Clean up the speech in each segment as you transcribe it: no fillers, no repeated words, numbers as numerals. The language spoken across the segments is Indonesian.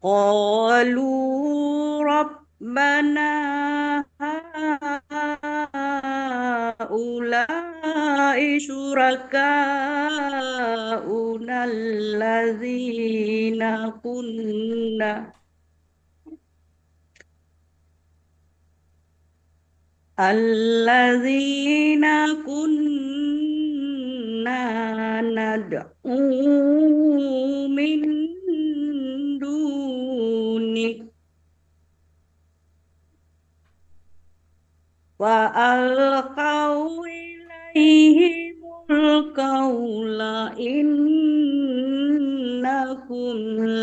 qalu rabbana haulai syuraka'una alladzina kunna nad'u min dunik wa alqaw ilaihimul qawla innakum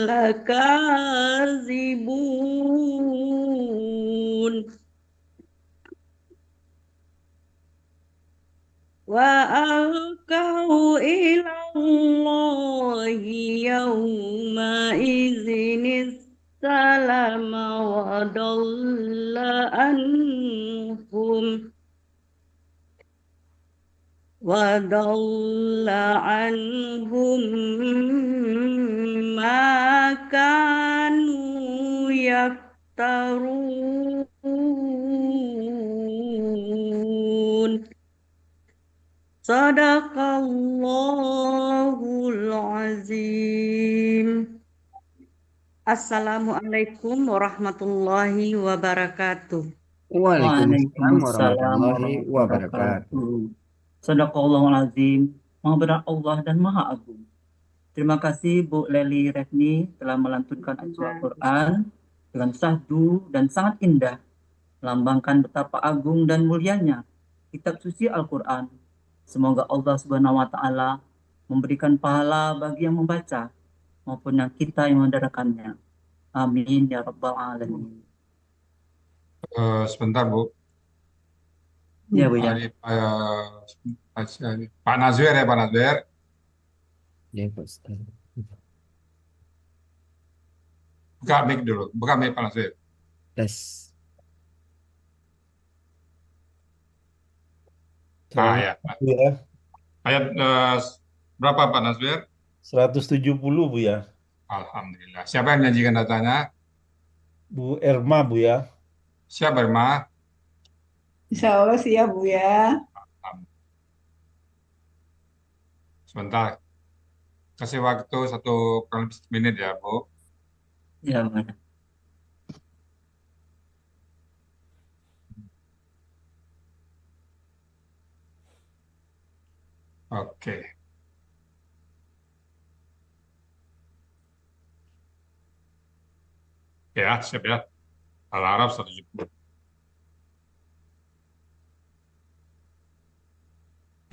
lakazibun wa alqaw ilallahi yawma izinis salama wa dalla anhum ma kanu yaftarun. Sadaqallahul azim. Assalamualaikum warahmatullahi wabarakatuh. Waalaikumsalam Waalaikumsalam warahmatullahi warahmatullahi wabarakatuh. wabarakatuh. Sadaqallahul azim. Maha benar Allah dan Maha Agung. Terima kasih Bu Leli Refni telah melantunkan ayat Al-Quran dengan syahdu dan sangat indah, melambangkan betapa agung dan mulianya kitab suci Al-Quran. Semoga Allah Subhanahu wa taala memberikan pahala bagi yang membaca maupun yang kita yang mendengarkannya. Amin ya rabbal alamin. Sebentar, Bu. Ya Bu ya. Pak Nazwir ya, Pak Nazwir. Ya, Pak Ustaz. Buka mic dulu. Buka mic, Pak Nazwir. Tes. Nah, ya. Ya, Ayat berapa, Pak Nazwir? 170 Bu ya. Alhamdulillah. Siapa yang menyajikan datanya? Bu Erma Bu ya. Siapa, Irma? Insya Allah siap Bu ya. Sebentar. Kasih waktu kurang lebih 1 menit ya, Bu. Ya Bu. Oke. Ya, siap ya. Al-Araf 170.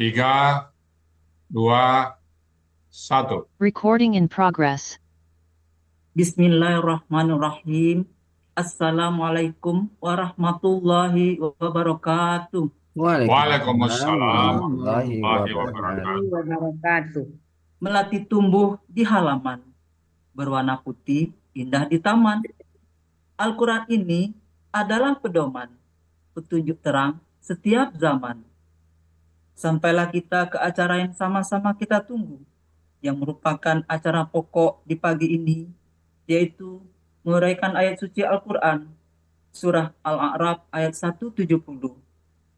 3, 2, 1. Recording in progress. Bismillahirrahmanirrahim. Assalamualaikum warahmatullahi wabarakatuh. Waalaikumsalam warahmatullahi wabarakatuh. Melati tumbuh di halaman, berwarna putih, indah di taman. Al-Quran ini adalah pedoman, petunjuk terang setiap zaman. Sampailah kita ke acara yang sama-sama kita tunggu, yang merupakan acara pokok di pagi ini, yaitu menguraikan ayat suci Al-Quran, surah Al-A'raf ayat 170,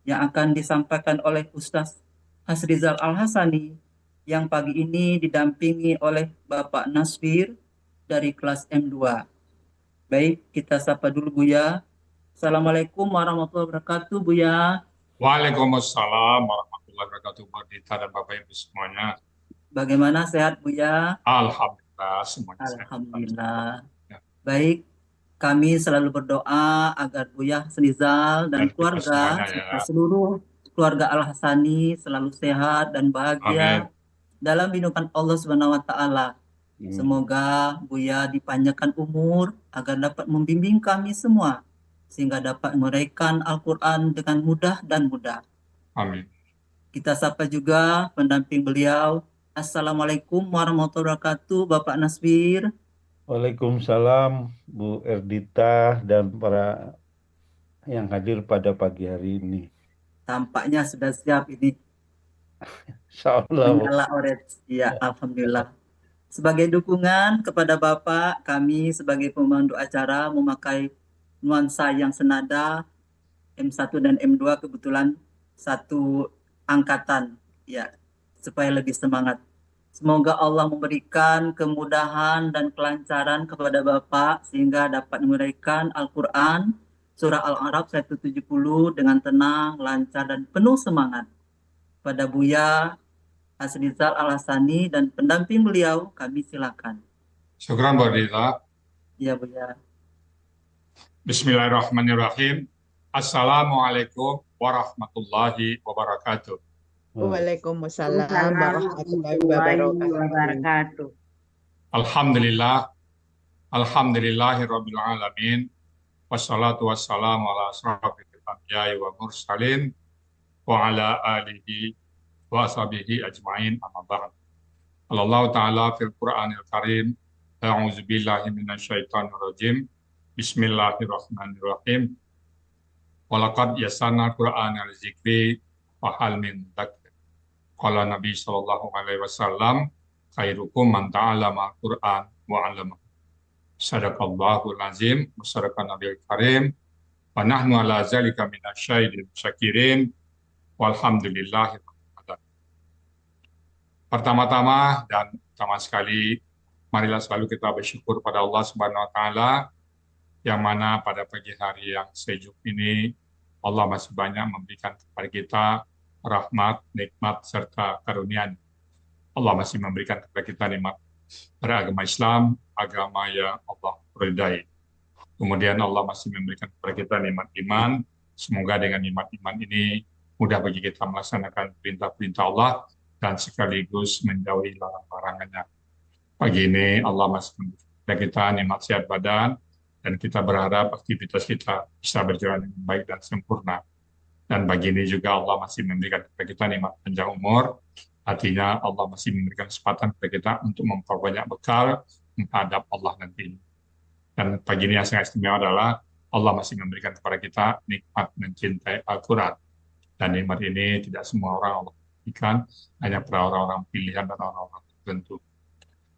yang akan disampaikan oleh Ustaz Hasrizal Al-Hasani, yang pagi ini didampingi oleh Bapak Nasfir dari kelas M2. Baik, kita sapa dulu Buya. Assalamualaikum warahmatullahi wabarakatuh, Buya. Waalaikumsalam warahmatullahi wabarakatuh, Pak Dita dan Bapak Ibu semuanya. Bagaimana, sehat Buya? Alhamdulillah, semuanya sehat. Alhamdulillah. Ya. Baik, kami selalu berdoa agar Buya Hasrizal dan kita keluarga, semuanya, serta ya. seluruh keluarga Al-Hasani selalu sehat dan bahagia Amin. dalam lindungan Allah Subhanahu wa taala. Semoga Buya dipanjangkan umur agar dapat membimbing kami semua sehingga dapat menguraikan Al-Quran dengan mudah dan mudah. Amin. Kita sapa juga pendamping beliau. Assalamualaikum warahmatullahi wabarakatuh, Bapak Nasbir. Waalaikumsalam Bu Erdita dan para yang hadir pada pagi hari ini. Tampaknya sudah siap ini. Insya Allah. Menyala orange. Ya, alhamdulillah. Sebagai dukungan kepada Bapak, kami sebagai pemandu acara memakai nuansa yang senada M1 dan M2 kebetulan satu angkatan ya, supaya lebih semangat. Semoga Allah memberikan kemudahan dan kelancaran kepada Bapak sehingga dapat memberikan Al-Quran surah Al-A'raf 170 dengan tenang, lancar dan penuh semangat. Pada Buya Asrizal Al-Hasani dan pendamping beliau, kami silakan. Syukran Bu Ardita. Ya Buya. Bismillahirrahmanirrahim. Assalamualaikum warahmatullahi wabarakatuh. Waalaikumsalam warahmatullahi Warahmatullahi wabarakatuh. wabarakatuh. Alhamdulillah, alhamdulillahirabbil alamin. Wassalatu wassalamu ala asrofil anbiya'i wa mursalin wa ala alihi wa ashabihi ajmain amma ba'd. Allah Ta'ala fil Qur'anil Karim, a'udzu billahi minasyaitonir rajim. Bismillahirrahmanirrahim. Walaqad yassarnal Qur'ana lidzikri wa hal min dzakir. Qala Nabi sallallahu alaihi wasallam, khairukum man ta'allama al-Qur'an wa 'allama. Sadaqallahul azim, wa sadaqan nabiyil karim, wa nahnu ala zalika minasyahidin syakirin, walhamdulillahi rabbil alamin. Pertama-tama dan utama sekali, marilah selalu kita bersyukur pada Allah Subhanahu wa taala, yang mana pada pagi hari yang sejuk ini Allah masih banyak memberikan kepada kita rahmat, nikmat serta karunia. Allah masih memberikan kepada kita nikmat beragama Islam, agama yang Allah ridai. Kemudian Allah masih memberikan kepada kita nikmat iman. Semoga dengan nikmat iman ini mudah bagi kita melaksanakan perintah-perintah Allah dan sekaligus menjauhi larangan-larangannya. Pagi ini Allah masih memberikan kepada kita nikmat sehat badan, dan kita berharap aktivitas kita bisa berjalan dengan baik dan sempurna. Dan pagi ini juga Allah masih memberikan kepada kita nikmat panjang umur. Artinya Allah masih memberikan kesempatan kepada kita untuk memperbanyak bekal menghadap Allah nanti. Dan pagi ini yang sangat istimewa adalah Allah masih memberikan kepada kita nikmat mencintai Al-Quran. Dan nikmat ini tidak semua orang Allah berikan, hanya pada orang-orang pilihan dan orang-orang tertentu.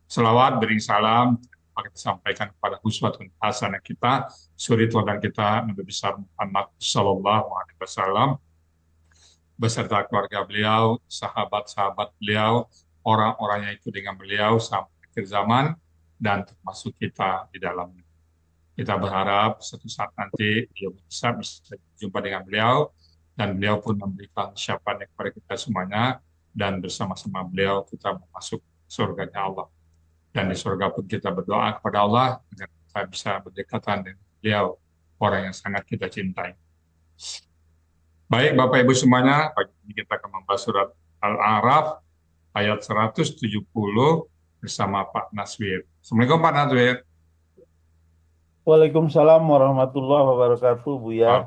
Selawat, beri salam, kita sampaikan kepada uswatun hasanah kita, suri teladan kita, Nabi besar Muhammad Sallallahu Alaihi Wasallam, beserta keluarga beliau, sahabat-sahabat beliau, orang-orang yang ikut dengan beliau sampai akhir zaman, dan termasuk kita di dalamnya. Kita berharap suatu saat nanti beliau bisa berjumpa dengan beliau, dan beliau pun memberikan syafaat kepada kita semuanya, dan bersama-sama beliau kita masuk surganya Allah. Dan di surga pun kita berdoa kepada Allah agar kita bisa berdekatan dengan beliau, orang yang sangat kita cintai. Baik Bapak Ibu semuanya, pagi ini kita akan membahas surat Al-A'raf ayat 170 bersama Pak Naswir. Assalamualaikum Pak Naswir. Waalaikumsalam warahmatullahi wabarakatuh, Buya.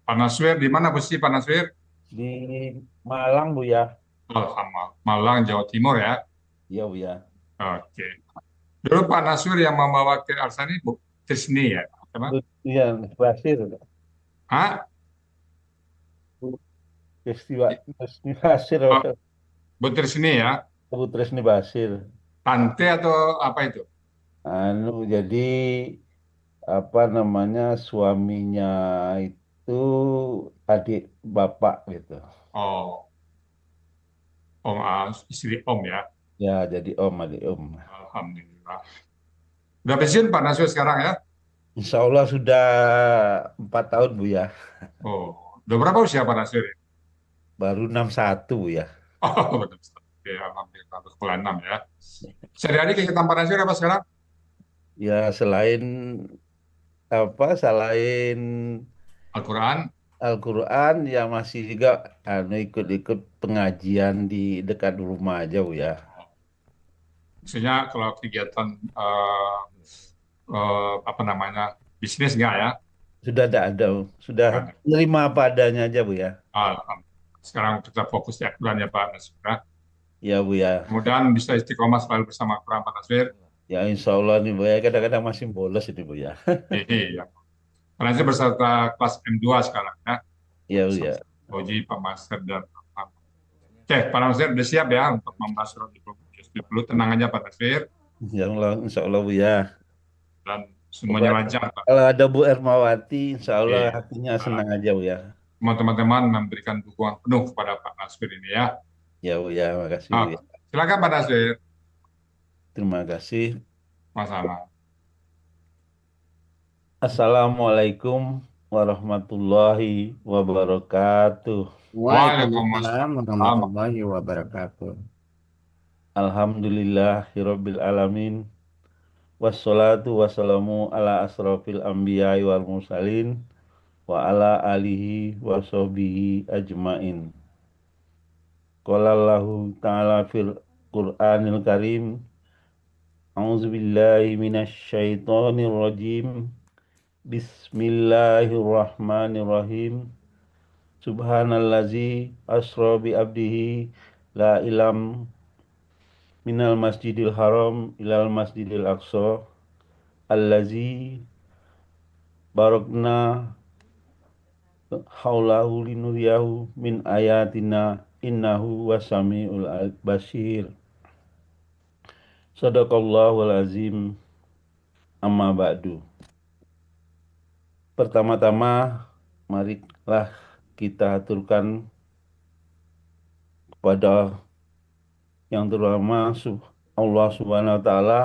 Pak Naswir, di mana posisi Pak Naswir? Di Malang, Buya. Alhamdulillah, Malang, Jawa Timur ya. Iya, Buya. Oke. Dulu Pak Naswir yang membawa ke Arsani Bu Trisni ya? Iya, Basir. Hah? Tresni Basir. Bu Trisni ya? Bu Tresni Basir. Tante atau apa itu? Jadi apa namanya, suaminya itu adik bapak gitu. Oh, istri Om ya? Ya, jadi adik om. Alhamdulillah. Udah pensiun Pak Naswir sekarang ya? Insya Allah sudah 4 tahun, Buya. Oh, udah berapa usia Pak Naswir? Baru 61, Buya. Oh, betul. Oke, alhamdulillah. Berkelas 6 ya. Sehari-hari kegiatan Pak Naswir apa sekarang? Ya, selain Al-Quran. Al-Quran, ya masih juga ikut-ikut pengajian di dekat rumah aja, Buya. Maksudnya kalau kegiatan apa namanya, bisnis enggak ya? Sudah tidak ada, sudah nerima apa adanya aja, Buya. Alhamdulillah. Sekarang kita fokus di Al-Quran ya Pak Naswir. Ya, Buya. Mudah-mudahan bisa istiqomah selalu bersama Al-Quran Pak Naswir. Ya, insya Allah nih, Buya. Kadang-kadang masih bolos ini, Buya. Iya. Pak Naswir berserta kelas M2 sekarang ya. Iya, Buya. Uji, Pak Master, dan Oke, Pak Naswir udah siap ya untuk membahas surat 20. Tenang aja Pak Naswir. Insya Allah Bu ya. Dan semuanya lancar, Pak. Kalau ada Bu Ermawati, insya Allah Iya. hatinya Nah, senang aja Bu ya. semua teman-teman memberikan dukungan penuh kepada Pak Nasir ini ya. Ya Bu ya, makasih Bu Nah, ya. silakan Pak Nasir, Terima kasih. Mas Anam. Assalamualaikum warahmatullahi wabarakatuh. Waalaikumsalam Waalaikumsalam. warahmatullahi wabarakatuh. Alhamdulillahirabbil alamin. Wassalatu wassalamu ala asrofil anbiya'i wal mursalin wa ala alihi wa sahbihi ajmain. Qala Allahu ta'ala fil Qur'anil Karim. A'udzubillahi minasyaitonir rajim. Bismillahirrahmanirrahim. Subhanallazi asra bi abdihi la ilam minal masjidil haram ilal masjidil aqsa allazi barakna haulahu linuriyahu min ayatina innahu wasamiul basir. Sadaqallahul azim. Amma ba'du. Pertama-tama marilah kita aturkan kepada yang terhormat Allah Subhanahu wa taala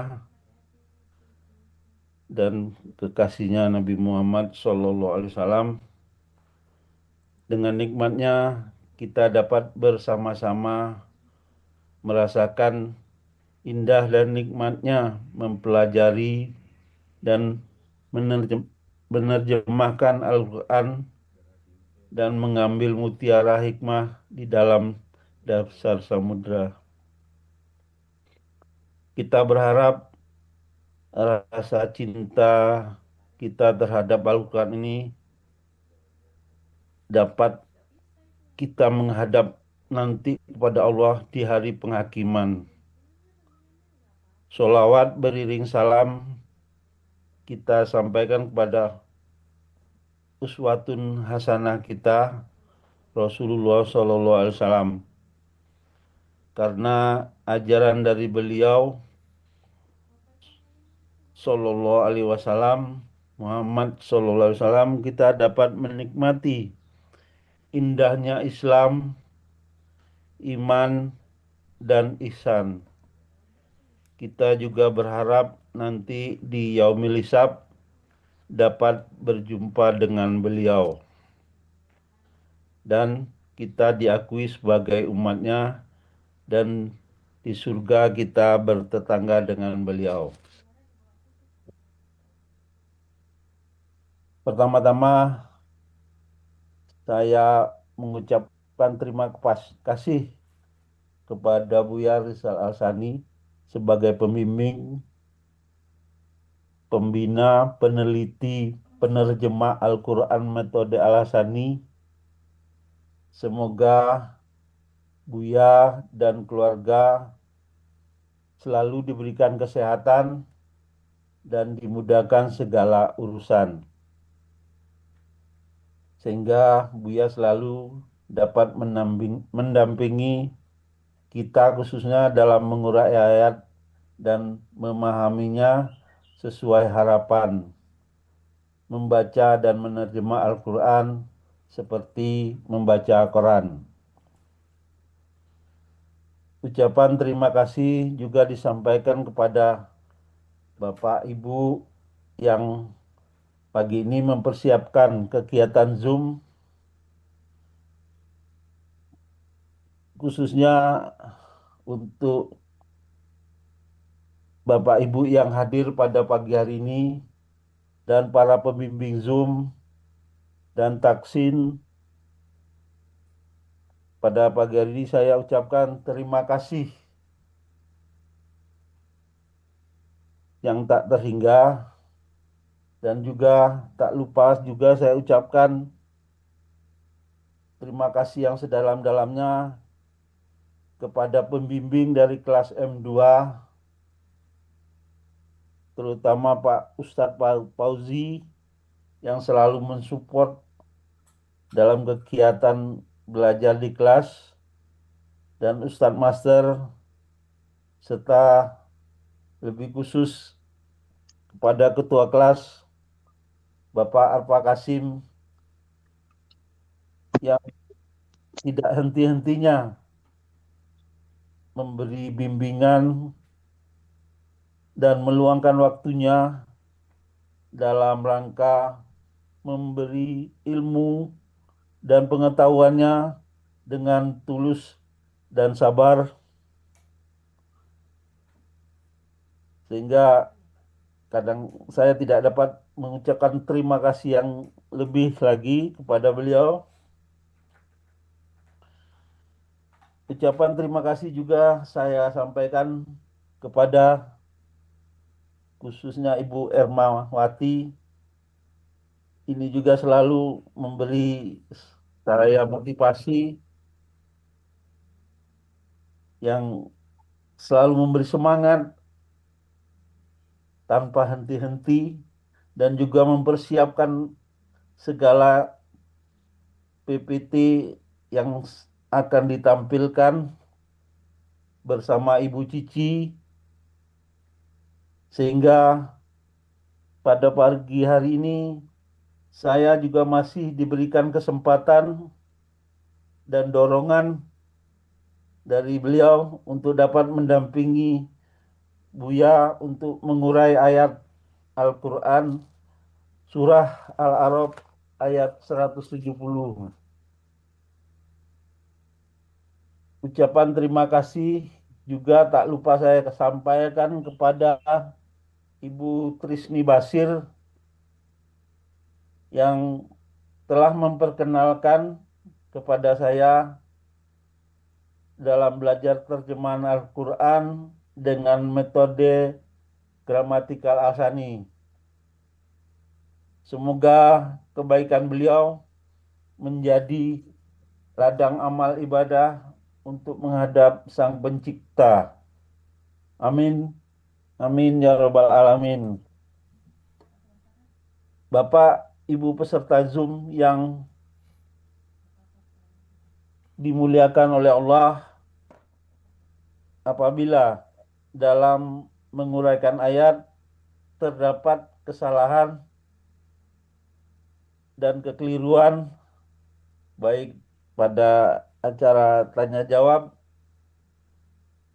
dan kekasihnya Nabi Muhammad sallallahu alaihi wasallam. Dengan nikmatnya kita dapat bersama-sama merasakan indah dan nikmatnya mempelajari dan menerjemahkan Al-Quran dan mengambil mutiara hikmah di dalam dasar samudra. Kita berharap rasa cinta kita terhadap Al-Quran ini dapat kita menghadap nanti kepada Allah di hari penghakiman. Sholawat beriring salam kita sampaikan kepada uswatun hasanah kita Rasulullah Sallallahu Alaihi Wasallam, karena ajaran dari beliau Sallallahu Alaihi Wasallam, Muhammad Sallallahu Alaihi Wasallam, kita dapat menikmati indahnya Islam, iman, dan ihsan. Kita juga berharap nanti di Yaumil Hisab dapat berjumpa dengan beliau dan kita diakui sebagai umatnya, dan di surga kita bertetangga dengan beliau. Pertama-tama saya mengucapkan terima kasih kepada Buya Rizal Alsani sebagai pembimbing, pembina, peneliti, penerjemah Al-Quran metode Al-Hasani. Semoga Buya dan keluarga selalu diberikan kesehatan dan dimudahkan segala urusan, sehingga Buya selalu dapat mendampingi kita khususnya dalam mengurai ayat dan memahaminya sesuai harapan, membaca dan menerjemah Al-Quran seperti membaca Quran. Ucapan terima kasih juga disampaikan kepada Bapak Ibu yang pagi ini mempersiapkan kegiatan Zoom, khususnya untuk Bapak Ibu yang hadir pada pagi hari ini dan para pembimbing Zoom dan Taksin. Pada pagi hari ini saya ucapkan terima kasih yang tak terhingga, dan juga tak lupa juga saya ucapkan terima kasih yang sedalam-dalamnya kepada pembimbing dari kelas M2, terutama Pak Ustadz Fauzi yang selalu mensupport dalam kegiatan belajar di kelas, dan Ustadz Master serta lebih khusus kepada Ketua Kelas Bapak Arfa Kasim yang tidak henti-hentinya memberi bimbingan dan meluangkan waktunya dalam rangka memberi ilmu dan pengetahuannya dengan tulus dan sabar, sehingga kadang saya tidak dapat mengucapkan terima kasih yang lebih lagi kepada beliau. Ucapan terima kasih juga saya sampaikan kepada khususnya Ibu Ermawati. Ini juga selalu memberi saya motivasi yang selalu memberi semangat tanpa henti-henti dan juga mempersiapkan segala PPT yang akan ditampilkan bersama Ibu Cici, sehingga pada pagi hari ini saya juga masih diberikan kesempatan dan dorongan dari beliau untuk dapat mendampingi Buya untuk mengurai ayat Al-Quran surah Al-A'raf ayat 170. Ucapan terima kasih juga tak lupa saya sampaikan kepada Ibu Trisni Basir yang telah memperkenalkan kepada saya dalam belajar terjemahan Al-Quran dengan metode gramatikal Al-Sani. Semoga kebaikan beliau menjadi ladang amal ibadah untuk menghadap Sang Pencipta. Amin. Amin ya rabbal alamin. Bapak, Ibu peserta Zoom yang dimuliakan oleh Allah, apabila dalam menguraikan ayat terdapat kesalahan dan kekeliruan, baik pada acara tanya jawab,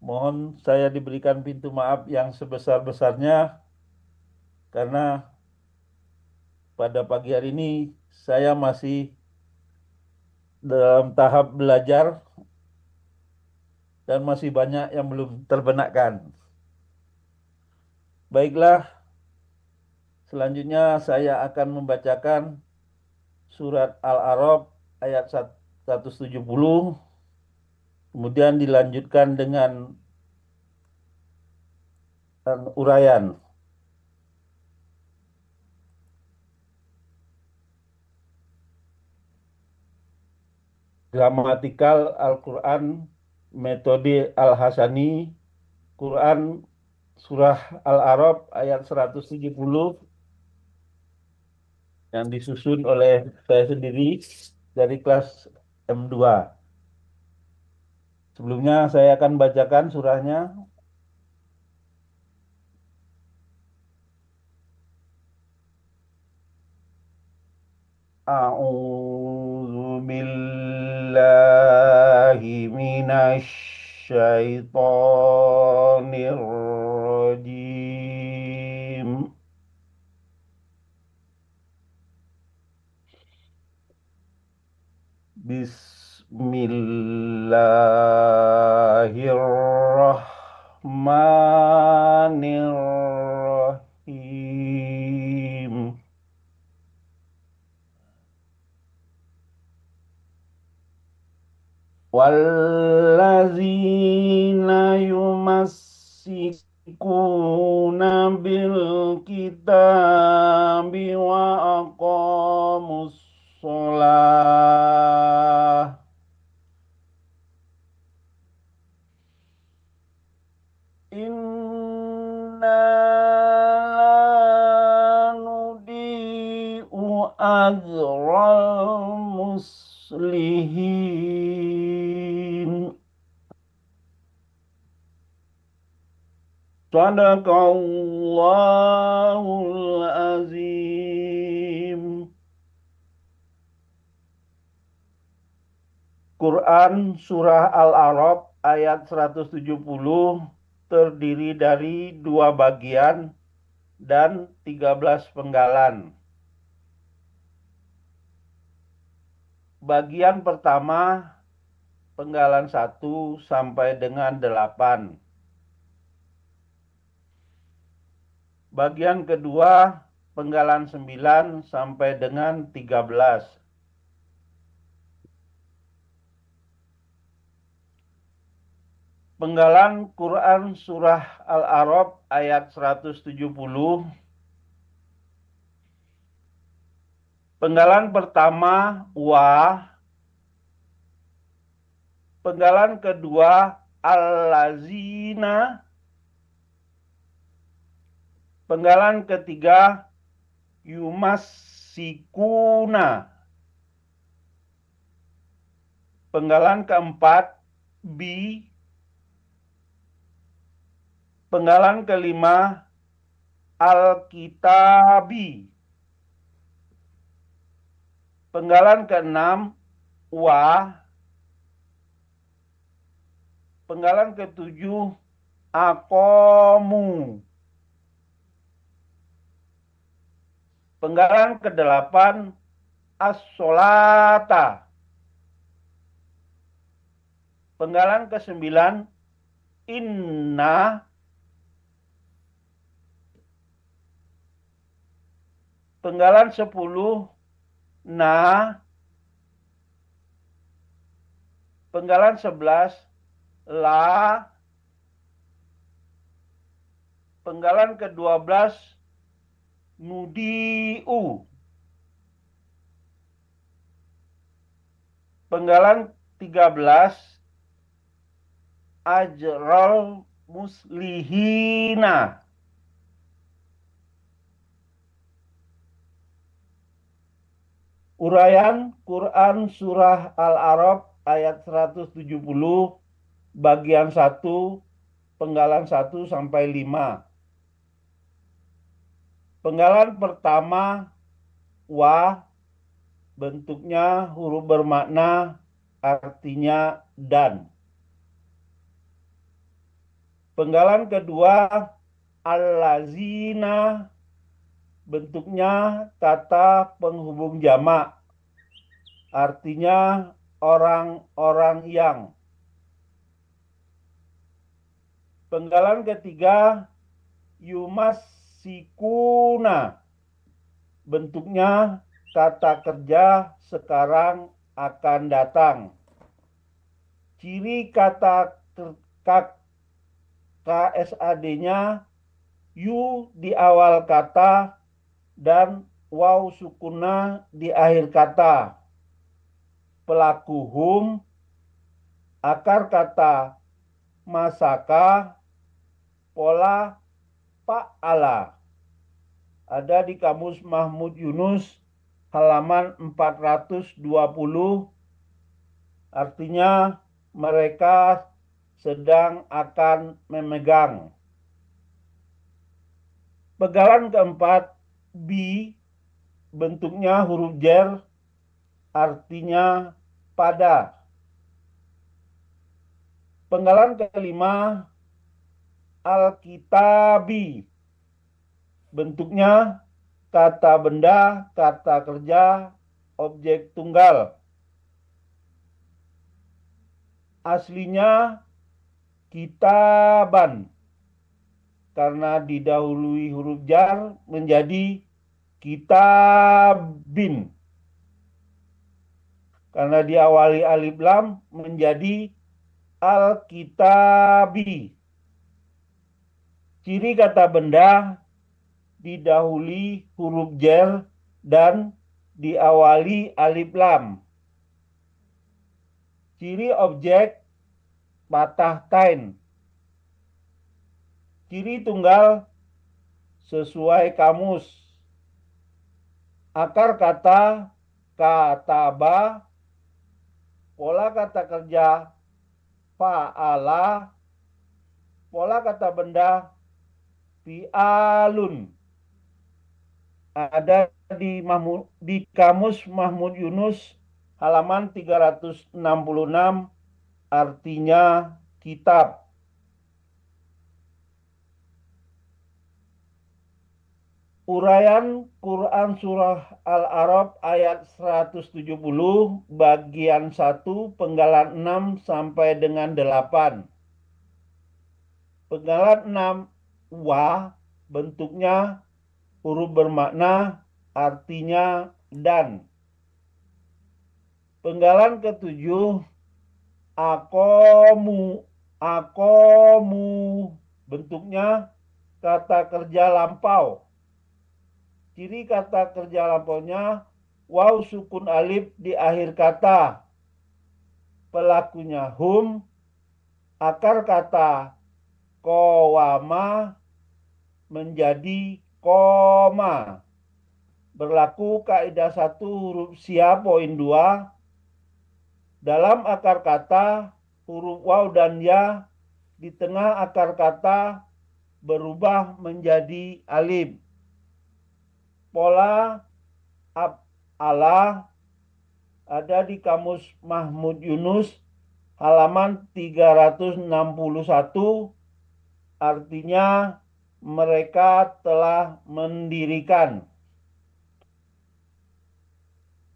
mohon saya diberikan pintu maaf yang sebesar-besarnya, karena pada pagi hari ini saya masih dalam tahap belajar dan masih banyak yang belum terbenakkan. Baiklah, selanjutnya saya akan membacakan surat Al-A'raf ayat 170, kemudian dilanjutkan dengan uraian. Gramatikal Al-Quran, metode Al-Hasani, Quran surah Al-A'raf ayat 170 yang disusun oleh saya sendiri dari kelas M2. Sebelumnya saya akan bacakan surahnya. A'udzu billahi minasy syaithanir rajim. Bismillahirrahmanirrahim. Wallazina yumassikuna bil kitabi wa aqamus sholah inna la nudi'u ajral muslihin. Sadaqallahul azim. Quran Surah Al-A'raf ayat 170 terdiri dari 2 bagian dan 13 penggalan. Bagian pertama penggalan 1 sampai dengan 8. Bagian kedua penggalan 9 sampai dengan 13. Penggalan Quran Surah Al-A'raf ayat 170. Penggalan pertama wa. Penggalan kedua allazina. Penggalan ketiga yumassikuna. Penggalan keempat bi. Penggalan kelima al-kitabi. Penggalan keenam wa. Penggalan ketujuh aqamu. Penggalan kedelapan as-sholata. Penggalan kesembilan inna. Penggalan 10 na. Penggalan 11 la. Penggalan ke-12 nudi'u. Penggalan 13 ajral muslihina. Uraian Quran Surah Al-A'raf ayat 170 bagian 1 penggalan 1 sampai 5. Penggalan pertama wa, bentuknya huruf bermakna artinya dan. Penggalan kedua allazina, bentuknya kata penghubung jamak, artinya orang-orang yang. Penggalan ketiga yumassikuna, bentuknya kata kerja sekarang akan datang. Ciri kata KSAD-nya yu di awal kata dan waw sukuna di akhir kata. Pelaku hum, akar kata masaka, pola fa'ala. Ada di Kamus Mahmud Yunus halaman 420, artinya mereka sedang akan memegang. Penggalan keempat bi, bentuknya huruf jar, artinya pada. Penggalan kelima al-kitabi, bentuknya kata benda, kata kerja, objek tunggal. Aslinya kitaban, karena didahului huruf jar menjadi kitabin. Karena diawali alif lam menjadi al-kitabi. Ciri kata benda didahului huruf jar dan diawali alif lam. Ciri objek patah tain. Ciri tunggal sesuai kamus. Akar kata kataba, pola kata kerja fa'ala, pola kata benda Fi'alun. Ada di Kamus Mahmud Yunus halaman 366, artinya kitab. Uraian Quran Surah Al-A'raf ayat 170 bagian 1 penggalan 6 sampai dengan 8. Penggalan 6 wa bentuknya huruf bermakna artinya dan. Penggalan ke-7 akomu bentuknya kata kerja lampau. Ciri kata kerja lampaunya waw sukun alif di akhir kata. Pelakunya hum. Akar kata kowama menjadi koma. Berlaku kaidah 1 huruf sia poin 2. Dalam akar kata, huruf waw dan ya di tengah akar kata berubah menjadi alif. Pola af'ala ada di Kamus Mahmud Yunus halaman 361, artinya mereka telah mendirikan.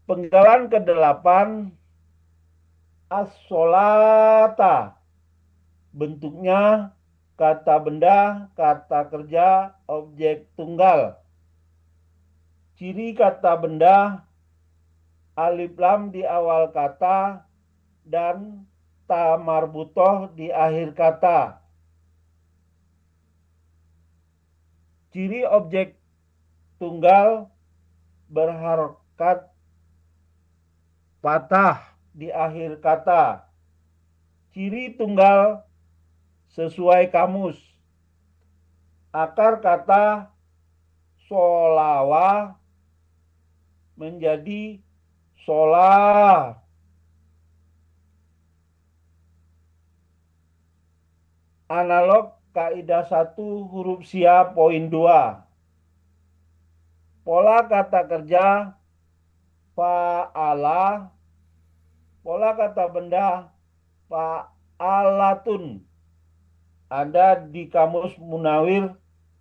Penggalan ke-8 as-sholata. Bentuknya kata benda, kata kerja, objek tunggal. Ciri kata benda alif lam di awal kata dan ta marbutoh di akhir kata. Ciri objek tunggal berharokat patah di akhir kata. Ciri tunggal sesuai kamus. Akar kata solawa menjadi solah. Analog kaidah 1 huruf sia poin 2. Pola kata kerja fa'ala. Pola kata benda fa'alatun. Ada di Kamus Munawir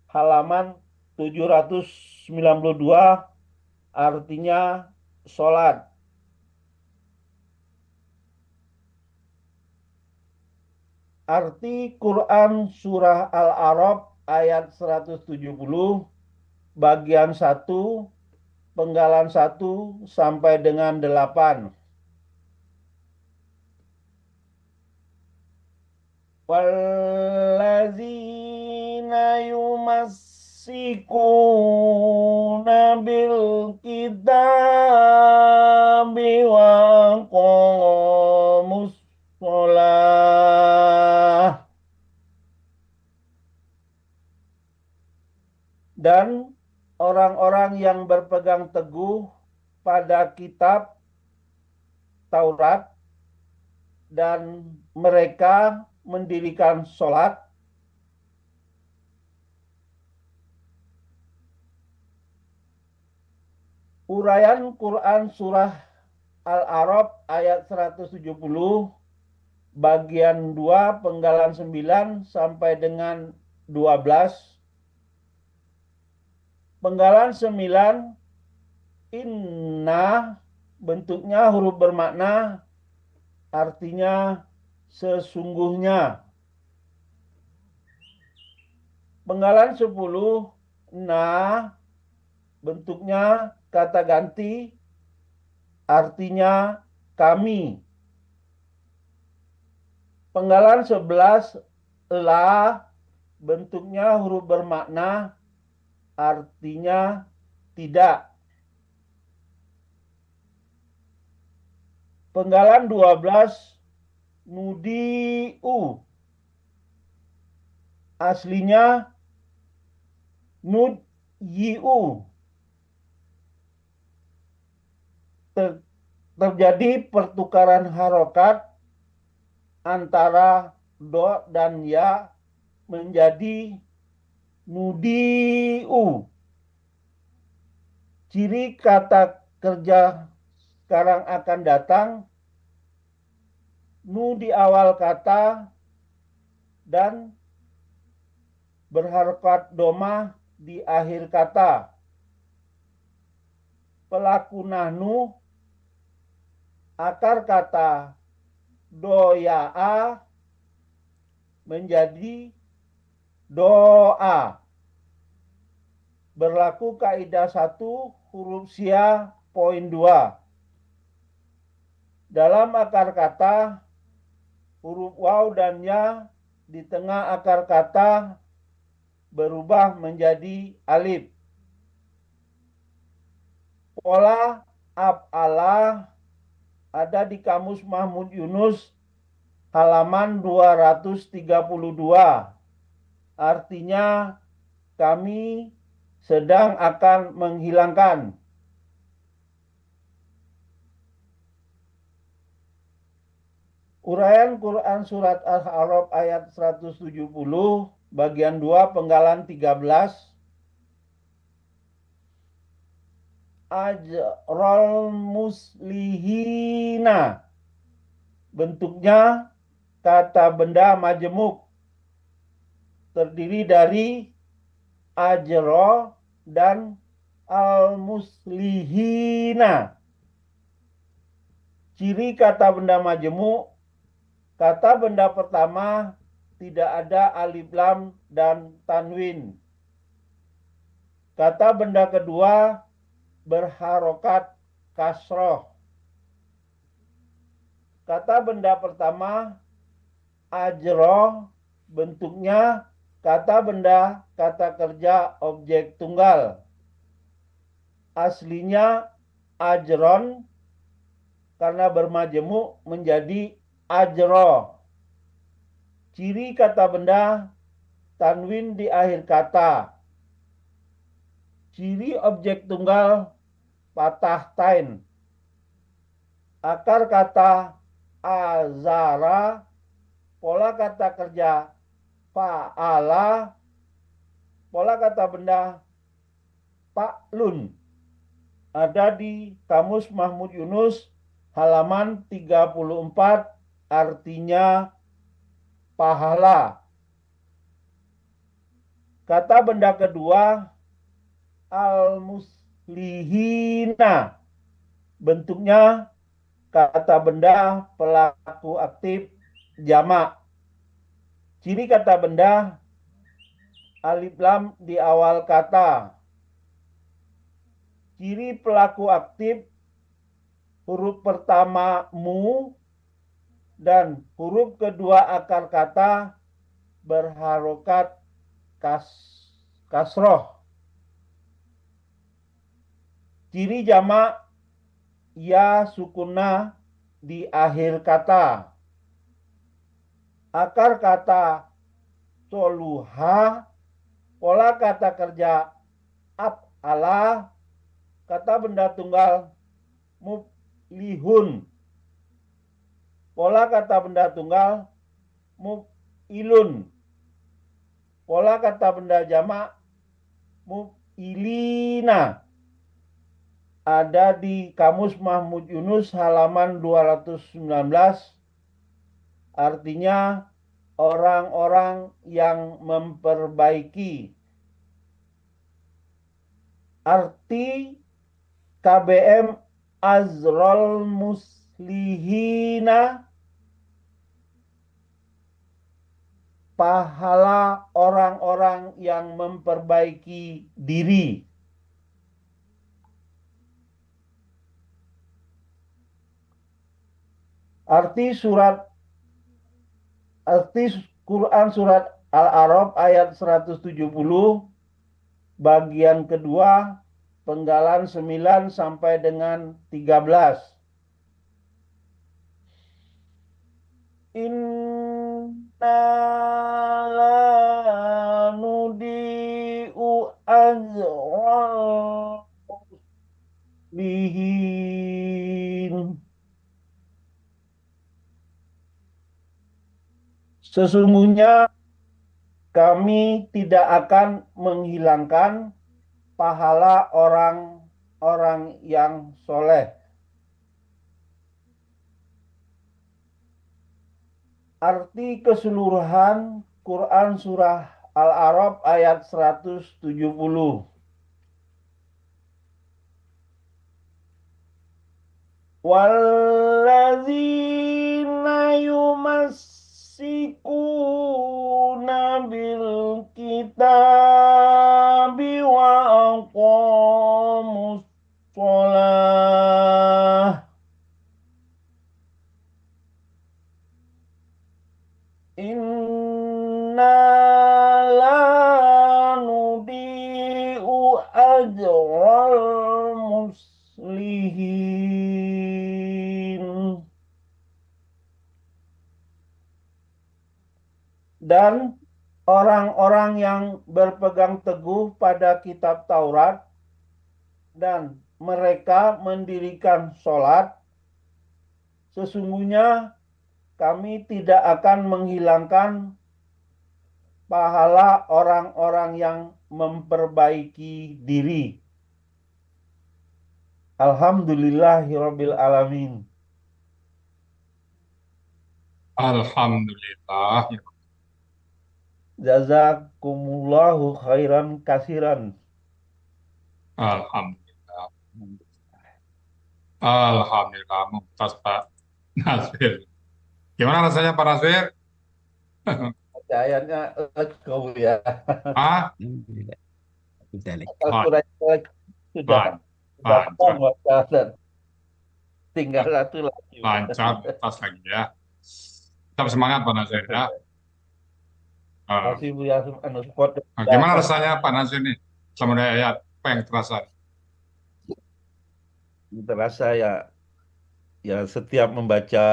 halaman 792, artinya sholat. Arti Quran Surah Al-A'raf ayat 170 bagian 1 penggalan 1 sampai dengan 8. Wallazina yumassikuna bil kitabi wa aqamus sholah. Dan orang-orang yang berpegang teguh pada kitab Taurat dan mereka mendirikan sholat. Uraian Quran Surah Al-A'raf ayat 170 bagian 2 penggalan 9 sampai dengan 12. Penggalan 9 inna bentuknya huruf bermakna artinya sesungguhnya. Penggalan 10 na bentuknya kata ganti artinya kami. Penggalan 11 la bentuknya huruf bermakna artinya tidak. Penggalan 12 nudi'u aslinya nudyi'u. Terjadi pertukaran harokat antara do dan ya menjadi nudiu. Ciri kata kerja sekarang akan datang, nu di awal kata dan berharokat domah di akhir kata. Pelaku nahnu, akar kata doya'a menjadi doa. Berlaku kaidah 1 huruf sia poin 2. Dalam akar kata, huruf waw dan ya di tengah akar kata berubah menjadi alif. Pola af'ala ada di Kamus Mahmud Yunus halaman 232. Artinya kami sedang akan menghilangkan. Uraian Quran Surat Al-A'raf ayat 170, bagian 2, penggalan 13. Ajrol muslihina. Bentuknya kata benda majemuk. Terdiri dari ajro dan al-muslihina. Ciri kata benda majemuk, kata benda pertama tidak ada alif lam dan tanwin. Kata benda kedua berharokat kasroh. Kata benda pertama ajro, bentuknya kata benda kata kerja objek tunggal. Aslinya ajron, karena bermajemuk menjadi ajro. Ciri kata benda tanwin di akhir kata. Ciri objek tunggal patah tain. Akar kata azara, pola kata kerja fa'ala, pola kata benda fa'lun. Ada di Kamus Mahmud Yunus halaman 34, artinya pahala. Kata benda kedua al-muslihina. Bentuknya kata benda pelaku aktif jamak. Ciri kata benda alif lam di awal kata. Ciri pelaku aktif huruf pertama mu dan huruf kedua akar kata berharokat kasroh. Ciri jamak ya sukunah di akhir kata. Akar kata soluha, pola kata kerja af'ala, kata benda tunggal muflihun, pola kata benda tunggal muf'ilun, pola kata benda jamak muf'ilina. Ada di Kamus Mahmud Yunus halaman 219, artinya orang-orang yang memperbaiki. Arti KBM azrol muslihina, pahala orang-orang yang memperbaiki diri. Arti Quran Surat Al-A'raf ayat 170, bagian kedua, penggalan 9 sampai dengan 13. Inna la nudi'u ajral muslihin. Sesungguhnya kami tidak akan menghilangkan pahala orang-orang yang soleh. Arti keseluruhan Quran Surah Al-A'raf ayat 170. Wallazina yumassikuna bil kitabi wa aqamus sholah inna la nudi'u ajral muslihin. Dan orang-orang yang berpegang teguh pada kitab Taurat dan mereka mendirikan sholat, sesungguhnya kami tidak akan menghilangkan pahala orang-orang yang memperbaiki diri. Alhamdulillahirabbil alamin. Alhamdulillah. Jazakumullahu khairan kasiran. Alhamdulillah. Alhamdulillah. Mumtaz Pak Nasir. Gimana rasanya Pak Nasir? Ayatnya kau ya. Ah, Al-Quran sudah lancar, baca, tinggal satu lagi. lancar, tas lagi ya. Tetap semangat Pak Nasir ya. Masih Bu ya, support. Gimana rasanya Pak Nasir nih? Selama dari ayat, apa yang terasa? Terasa ya setiap membaca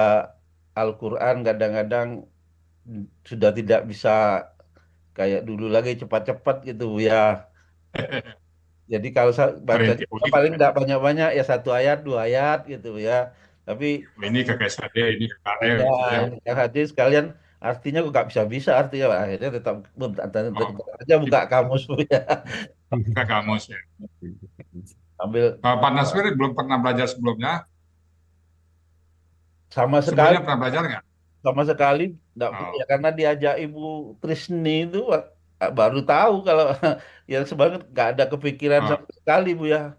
Al-Quran kadang-kadang sudah tidak bisa kayak dulu lagi cepat-cepat gitu ya. Jadi kalau baca paling tidak banyak-banyak ya 1 ayat 2 ayat gitu ya. Tapi Ini ke KSHD, ini ke KL gitu ya. yang hadis sekalian artinya kok nggak bisa artinya akhirnya tetap aja buka kamus Bu ya. Ke kamus ya. Ambil Pak Nasir belum pernah belajar sebelumnya? sama sekali Sebelumnya pernah belajar nggak? sama sekali nggak ya karena diajak Ibu Trisni itu baru tahu kalau yang sebenarnya nggak ada kepikiran sama sekali Bu ya.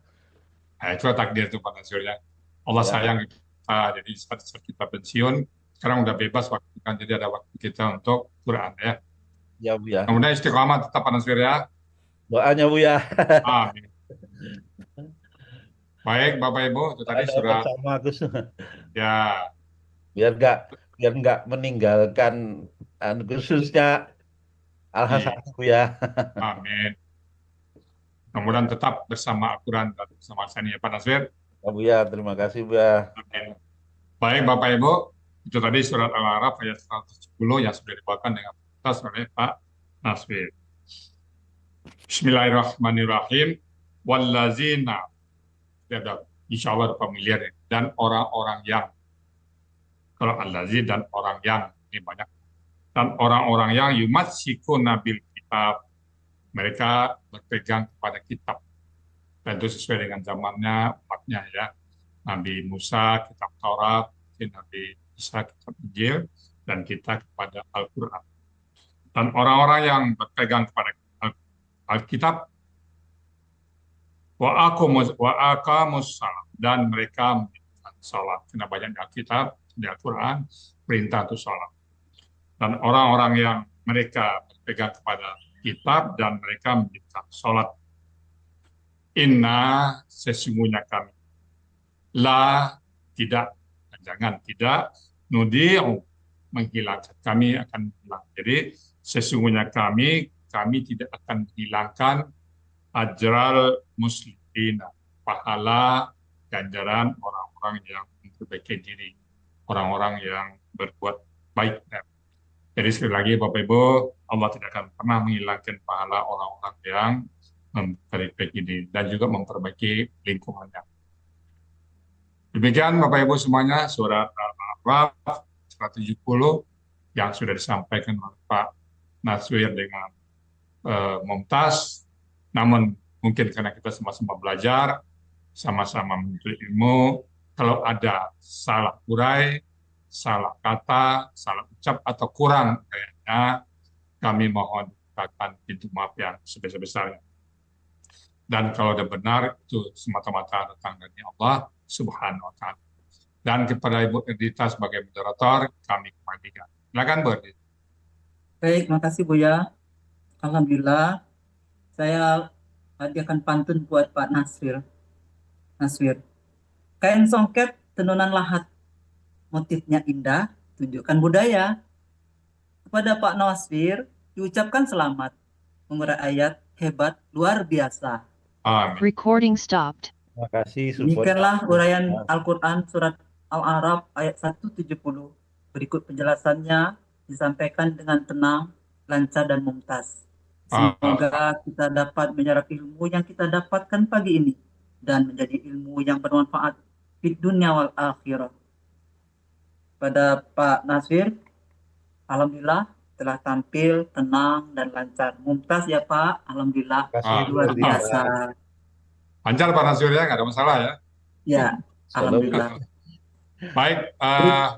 Nah, itu takdir tuh Pak Nasir ya. Allah Ya. sayang kita, jadi saat kita pensiun, sekarang udah bebas waktu kan, jadi ada waktu kita untuk Quran ya. Ya Bu ya. Kemudian istiqomah tetap Pak Nasir ya. Doanya Bu ya. Amin. Baik Bapak Ibu, itu tadi surat sama Gus. ya. biar nggak meninggalkan khususnya Al-Hasan Bu ya. Amin. Kemudian tetap bersama Al-Quran dan bersama Sani ya Pak Nasir. Ya Bu ya, terima kasih Bu ya. Amin. Baik Bapak Ibu, itu tadi surat Al-A'raf ayat 170 yang sudah dibawakan dengan tuntas oleh Pak Nasir. Bismillahirrahmanirrahim. Wallazina, insya Allah ada familiar ya. Dan orang-orang yang, kalau al-lazi dan orang yang, ini banyak. Dan orang-orang yang yumatsikuna bil kitab, mereka berpegang kepada kitab. Dan itu sesuai dengan zamannya, umatnya ya. Nabi Musa, kitab Taurat, Nabi Isa, kitab Injil, dan kita kepada Al-Quran. Dan orang-orang yang berpegang kepada Alkitab, wa aqamus salat, dan mereka mendirikan salat. Karena banyak di Alkitab, di Al-Quran, perintah untuk salat. Dan orang-orang yang mereka berpegang kepada kitab dan mereka mendirikan salat. Inna, sesungguhnya kami. La, tidak, jangan tidak, nudi'u, menghilangkan, kami akan hilang. Jadi sesungguhnya kami tidak akan menghilangkan ajral muslimin, pahala ganjaran orang-orang yang memperbaiki diri, orang-orang yang berbuat baik. Jadi sekali lagi Bapak Ibu, Allah tidak akan pernah menghilangkan pahala orang-orang yang memperbaiki diri dan juga memperbaiki lingkungannya. Demikian Bapak Ibu semuanya, surat Al-A'raf 170 yang sudah disampaikan oleh Pak Naswir dengan Mumtaz. Namun mungkin karena kita sama-sama belajar, sama-sama menuntut ilmu, kalau ada salah urai, salah kata, salah ucap atau kurang kayaknya, kami mohon bukakan pintu maaf yang sebesar-besarnya. Dan kalau ada benar, itu semata-mata datang dari Allah Subhanahu wa Ta'ala. Dan kepada Ibu Erdita sebagai moderator, kami kembalikan. Silakan Bu Erdita. Baik, makasih Buya. Alhamdulillah, saya hadiahkan pantun buat Pak Naswir. Kain songket tenunan lahat, motifnya indah, tunjukkan budaya. Kepada Pak Naswir, diucapkan selamat. Mengurai ayat hebat, luar biasa. Amin. Recording stopped. Terima kasih support. Demikianlah uraian Al-Quran Surat Al-A'raf ayat 170. Berikut penjelasannya disampaikan dengan tenang, lancar, dan mumtaz. Semoga kita dapat menyerap ilmu yang kita dapatkan pagi ini dan menjadi ilmu yang bermanfaat di dunia wal akhirah. Pada Pak Naswir, alhamdulillah telah tampil tenang dan lancar. Mumtaz ya Pak, alhamdulillah luar biasa. Lancar Pak Nasir ya, nggak ada masalah ya. Ya, alhamdulillah. Baik,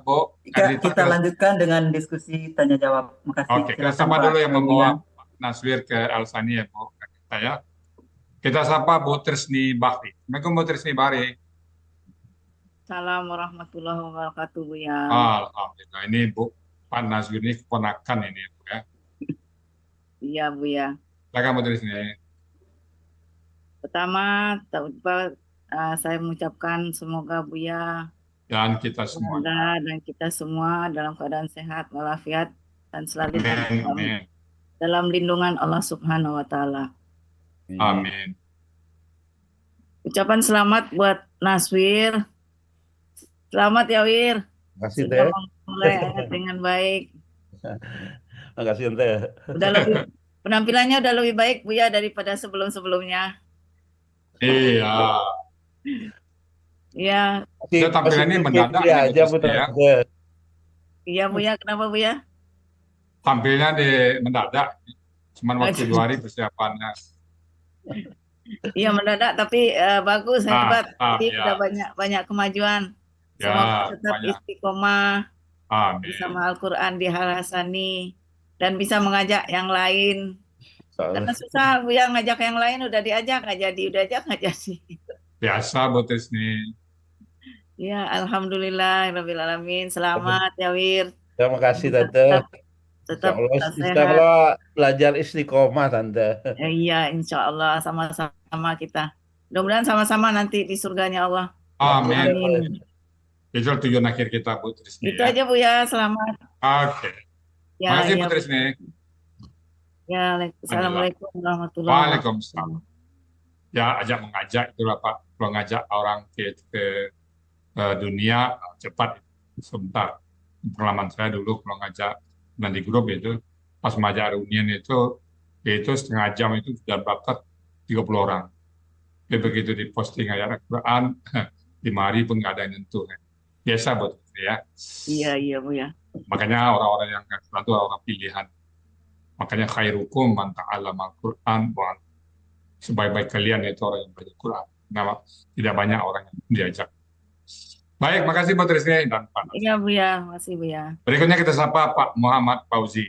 Bu Erdita. Kita lanjutkan dengan diskusi tanya jawab. Makasih. Oke, kita sapa dulu yang membawa Pak Naswir ke Al-Sani ya Bu Erdita ya. Kita sapa Bu Trisni Bakri. Assalamualaikum Bu Trisni Bakri. Assalamualaikum warahmatullahi wabarakatuh, Buya. Alhamdulillah, ini Bu Pak Naswir ini keponakan ini Bu ya. Iya, Buya. Silakan Bu Trisni. Pertama, saya mengucapkan semoga Buya Dan kita semua. dan kita semua dalam keadaan sehat walafiat dan selalu Amin. dalam lindungan Allah Subhanahu wa Ta'ala. Amin. Ucapan selamat buat Naswir. Selamat ya Wir. Makasih Sudah Teh. memulai ayat dengan baik. Makasih Teh. Penampilannya udah lebih baik Buya daripada sebelum-sebelumnya. Iya. Iya. Kita tampilannya mendadak ya, aja Bu ya. Iya Buya, kenapa Buya? Tampilnya mendadak. Cuman waktu 2 hari persiapannya. Iya mendadak tapi bagus, hebat. Jadi ya. udah banyak kemajuan. Semoga tetap istiqomah bersama Al-Quran di Al-Hasani dan bisa mengajak yang lain. Karena susah Buya ngajak yang lain, udah diajak nggak jadi, Biasa Bu Trisni. Ya, alhamdulillah, rabbil alamin. Selamat ya Wir. Terima kasih Tante. Tetap Insya Allah belajar istiqomah Tante. Iya, insya Allah sama-sama kita. Mudah-mudahan sama-sama nanti di surganya Allah. Amin. Itu tujuan akhir kita Bu Trisni. Itu aja Bu ya, selamat. Oke. Ya, makasih Bu Trisni. Ya, Assalamualaikum warahmatullahi wabarakatuh. Waalaikumsalam. Ya, mengajak itulah Pak. Kalau ngajak orang ke dunia cepat sebentar. Pengalaman saya dulu kalau ngajak di grup itu pas mengajak reunian itu setengah jam itu sudah dapat 30 orang. Jadi begitu diposting ayat Al-Quran 5 hari pun nggak ada yang nyentuh. Biasa buat ya. Iya Bu ya. Makanya orang-orang yang Al-Quran itu orang pilihan. Makanya khairukum man ta'allama Al-Quran wa sebaik-baik kalian itu orang yang belajar Quran. Nah, tidak banyak orang yang diajak. Baik, makasih Bu Trisni dan Pak. Iya Bu ya, makasih Bu ya. Berikutnya kita sapa Pak Muhammad Fauzi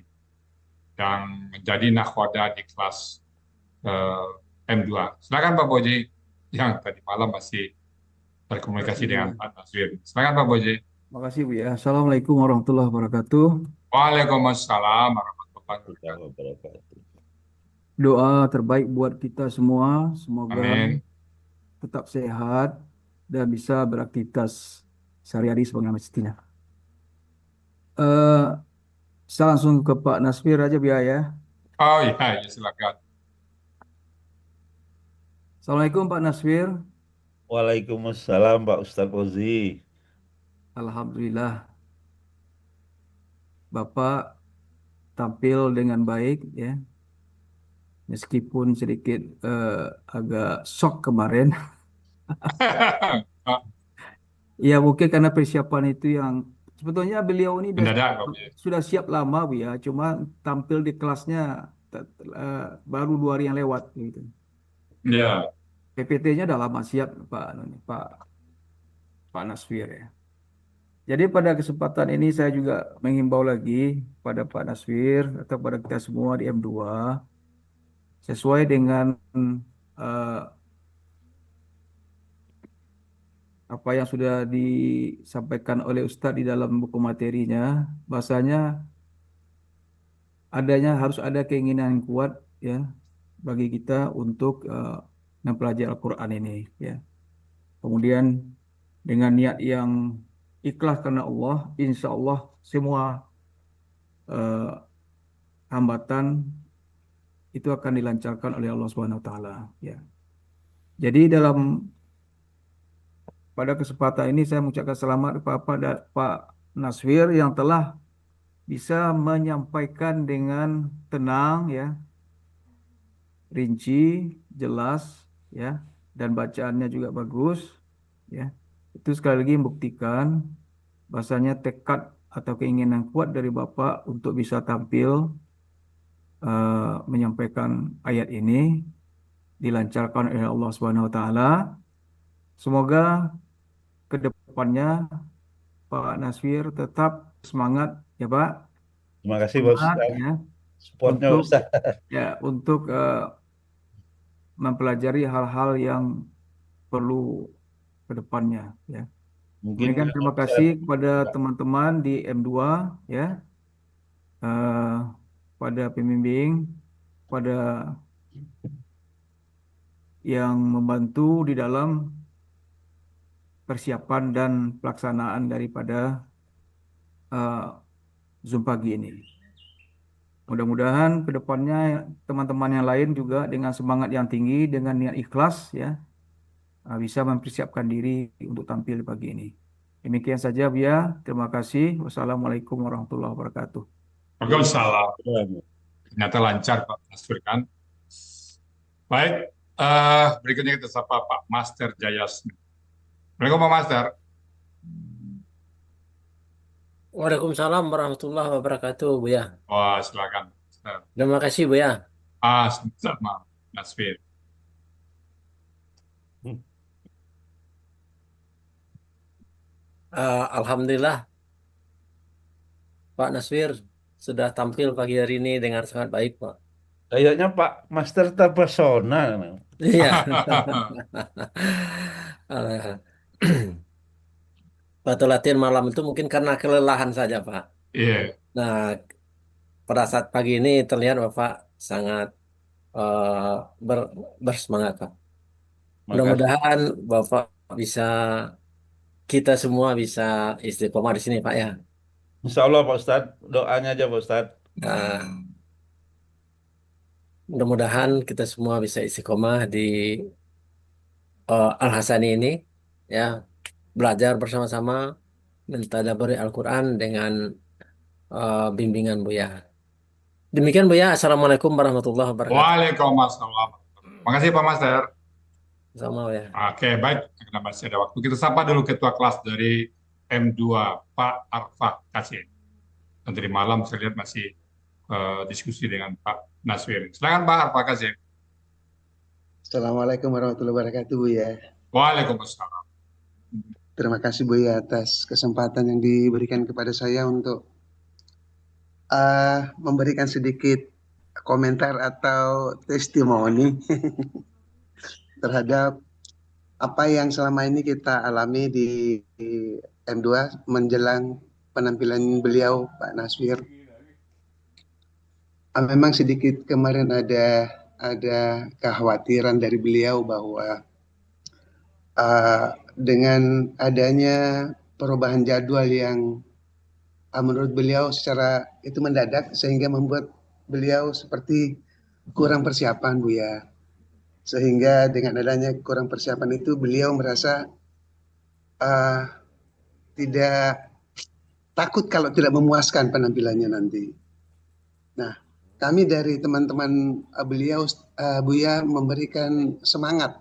yang menjadi nakhoda di kelas M2. Silakan Pak Fauzi yang tadi malam masih berkomunikasi dengan Pak Naswir. Silakan Pak Fauzi. Makasih Bu ya. Assalamualaikum warahmatullahi wabarakatuh. Waalaikumsalam warahmatullahi wabarakatuh. Doa terbaik buat kita semua. Semoga Amin. tetap sehat dan bisa beraktivitas sehari-hari sebagaimana mestinya. Saya langsung ke Pak Naswir aja biar ya. Oh iya, silakan. Assalamualaikum Pak Naswir. Waalaikumsalam Pak Ustadz Fauzi. Alhamdulillah. Bapak tampil dengan baik ya. Meskipun sedikit agak shock kemarin. Ya mungkin karena persiapan itu yang sebetulnya beliau ini Mendadak kok, Buya. sudah siap lama Bu ya, cuma tampil di kelasnya baru 2 hari yang lewat gitu. Ya, PPT-nya udah lama siap Pak Naswir ya. Jadi pada kesempatan ini saya juga menghimbau lagi pada Pak Naswir atau pada kita semua di M2 sesuai dengan eh, apa yang sudah disampaikan oleh Ustadz di dalam buku materinya, bahasanya harus ada keinginan yang kuat ya bagi kita untuk mempelajari Al-Quran ini ya. Kemudian dengan niat yang ikhlas karena Allah, insya Allah semua eh, hambatan itu akan dilancarkan oleh Allah Subhanahu Wa Taala ya. Jadi pada kesempatan ini saya mengucapkan selamat kepada Pak Naswir yang telah bisa menyampaikan dengan tenang ya, rinci, jelas ya, dan bacaannya juga bagus ya. Itu sekali lagi membuktikan bahasanya tekad atau keinginan kuat dari Bapak untuk bisa tampil menyampaikan ayat ini dilancarkan oleh Allah Subhanahu Wa Taala. Semoga ke depannya Pak Naswir tetap semangat ya Pak, Terima kasih Pak semangat Ustadz. ya Supportnya Pak untuk Ustadz. untuk mempelajari hal-hal yang perlu ke depannya ya. Mungkin Demikian terima bisa kasih kepada teman-teman di M2 ya, pada pembimbing, pada yang membantu di dalam persiapan dan pelaksanaan daripada Zoom pagi ini. Mudah-mudahan ke depannya teman-teman yang lain juga dengan semangat yang tinggi, dengan niat ikhlas ya, bisa mempersiapkan diri untuk tampil pagi ini. Demikian saja Buya, terima kasih. Wassalamualaikum warahmatullahi wabarakatuh. Waalaikumsalam. Ternyata lancar Pak Naswir kan. Baik, berikutnya kita sapa Pak Master Jayasmi. Assalamualaikum Pak Master. Waalaikumsalam warahmatullahi wabarakatuh, Buya. Wah, silakan. Master. Terima kasih, Buya. Sama Naswir. Alhamdulillah, Pak Naswir sudah tampil pagi hari ini dengan sangat baik, Pak. Kayaknya Pak Master terpesona. Iya. Waktu latihan malam itu mungkin karena kelelahan saja, Pak. Iya. Nah, pada saat pagi ini terlihat Bapak sangat bersemangat, Pak. Mudah-mudahan Bapak bisa, kita semua bisa istiqomah di sini, Pak ya. Insya Allah Pak Ustadz, doanya aja Pak Ustadz. Nah, mudah-mudahan kita semua bisa istiqomah di Al-Hasani ini, ya, belajar bersama-sama, mentadaburi Al-Quran dengan bimbingan Buya. Demikian Buya, Assalamualaikum warahmatullahi wabarakatuh. Waalaikumsalam. Makasih Pak Master. Sama ya. Oke, baik. Karena masih ada waktu, kita sapa dulu ketua kelas dari M2, Pak Arfa Kasim. Dan tadi malam saya lihat masih diskusi dengan Pak Naswir. Silakan Pak Arfa Kasim. Assalamualaikum warahmatullahi wabarakatuh, Buya. Waalaikumsalam. Terima kasih Buya atas kesempatan yang diberikan kepada saya untuk memberikan sedikit komentar atau testimoni terhadap apa yang selama ini kita alami di M2 menjelang penampilan beliau Pak Naswir. Memang sedikit kemarin ada kekhawatiran dari beliau bahwa dengan adanya perubahan jadwal yang menurut beliau secara itu mendadak sehingga membuat beliau seperti kurang persiapan, Buya. Sehingga dengan adanya kurang persiapan itu beliau merasa tidak takut kalau tidak memuaskan penampilannya nanti. Nah, kami dari teman-teman beliau, Buya, memberikan semangat,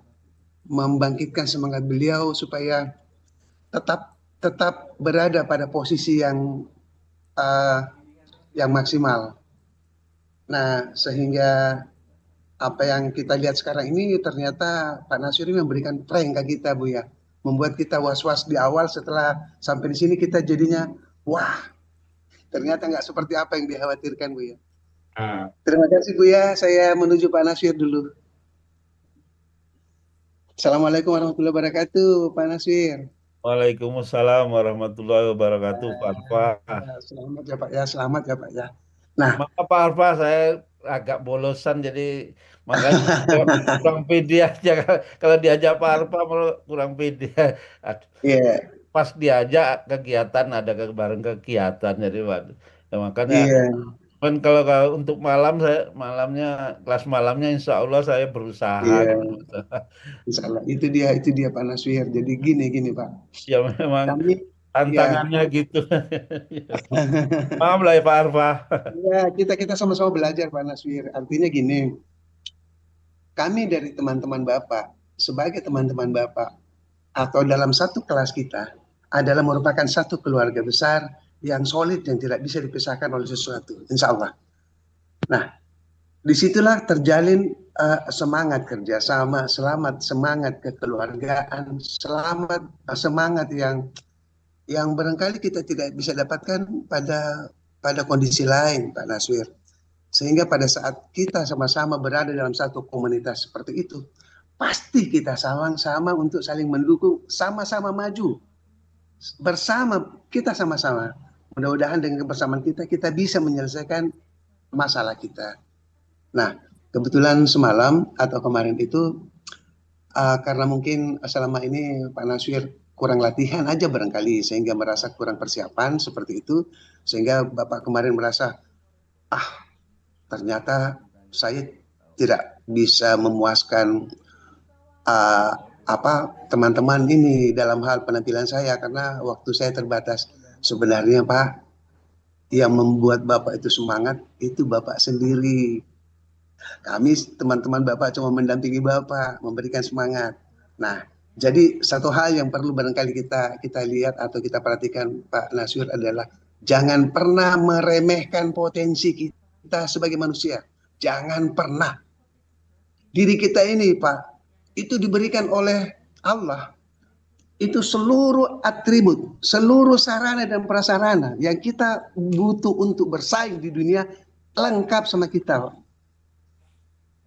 membangkitkan semangat beliau supaya tetap tetap berada pada posisi yang maksimal. Nah, sehingga apa yang kita lihat sekarang ini ternyata Pak Nasir ini memberikan prank ke kita, Bu ya. Membuat kita was-was di awal, setelah sampai di sini kita jadinya, wah, ternyata nggak seperti apa yang dikhawatirkan, Bu ya. Terima kasih, Bu ya. Saya menuju Pak Nasir dulu. Assalamualaikum warahmatullahi wabarakatuh, Pak Nasir. Waalaikumsalam warahmatullahi wabarakatuh, Pak Arfa. Selamat ya Pak ya, selamat ya Pak ya. Nah, Maaf Pak Arfa, saya agak bolosan jadi makanya kurang pede aja kalau diajak Pak Arfa kurang pede. iya, Pas diajak kegiatan ada bareng kegiatan jadi waduh. Ya, makanya iya, kan kalau untuk malamnya kelas malamnya insya Allah saya berusaha iya. gitu. Insya Allah. Itu dia Pak Nasir. Jadi gini Pak. Ya memang Kami, ya, tantangannya gitu. Maaf lah ya Pak Arfa. ya kita sama-sama belajar Pak Nasir. Artinya gini, kami dari teman-teman Bapak, sebagai teman-teman Bapak, atau dalam satu kelas kita, adalah merupakan satu keluarga besar yang solid yang tidak bisa dipisahkan oleh sesuatu. Insya Allah. Nah, disitulah terjalin semangat kerjasama, semangat kekeluargaan, semangat yang barangkali kita tidak bisa dapatkan pada kondisi lain, Pak Nasir. Sehingga pada saat kita sama-sama berada dalam satu komunitas seperti itu, pasti kita sama-sama untuk saling mendukung, sama-sama maju. Bersama, kita sama-sama. Mudah-mudahan dengan kebersamaan kita bisa menyelesaikan masalah kita. Nah, kebetulan semalam atau kemarin itu, karena mungkin selama ini Pak Nasir kurang latihan aja barangkali, sehingga merasa kurang persiapan seperti itu, sehingga Bapak kemarin merasa, ternyata saya tidak bisa memuaskan teman-teman ini dalam hal penampilan saya, karena waktu saya terbatas. Sebenarnya Pak, yang membuat Bapak itu semangat, itu Bapak sendiri. Kami teman-teman Bapak cuma mendampingi Bapak, memberikan semangat. Nah, jadi satu hal yang perlu barangkali kita lihat atau kita perhatikan Pak Nasir adalah jangan pernah meremehkan potensi kita sebagai manusia. Jangan pernah. Diri kita ini Pak, itu diberikan oleh Allah. Itu seluruh atribut, seluruh sarana dan prasarana yang kita butuh untuk bersaing di dunia lengkap sama kita.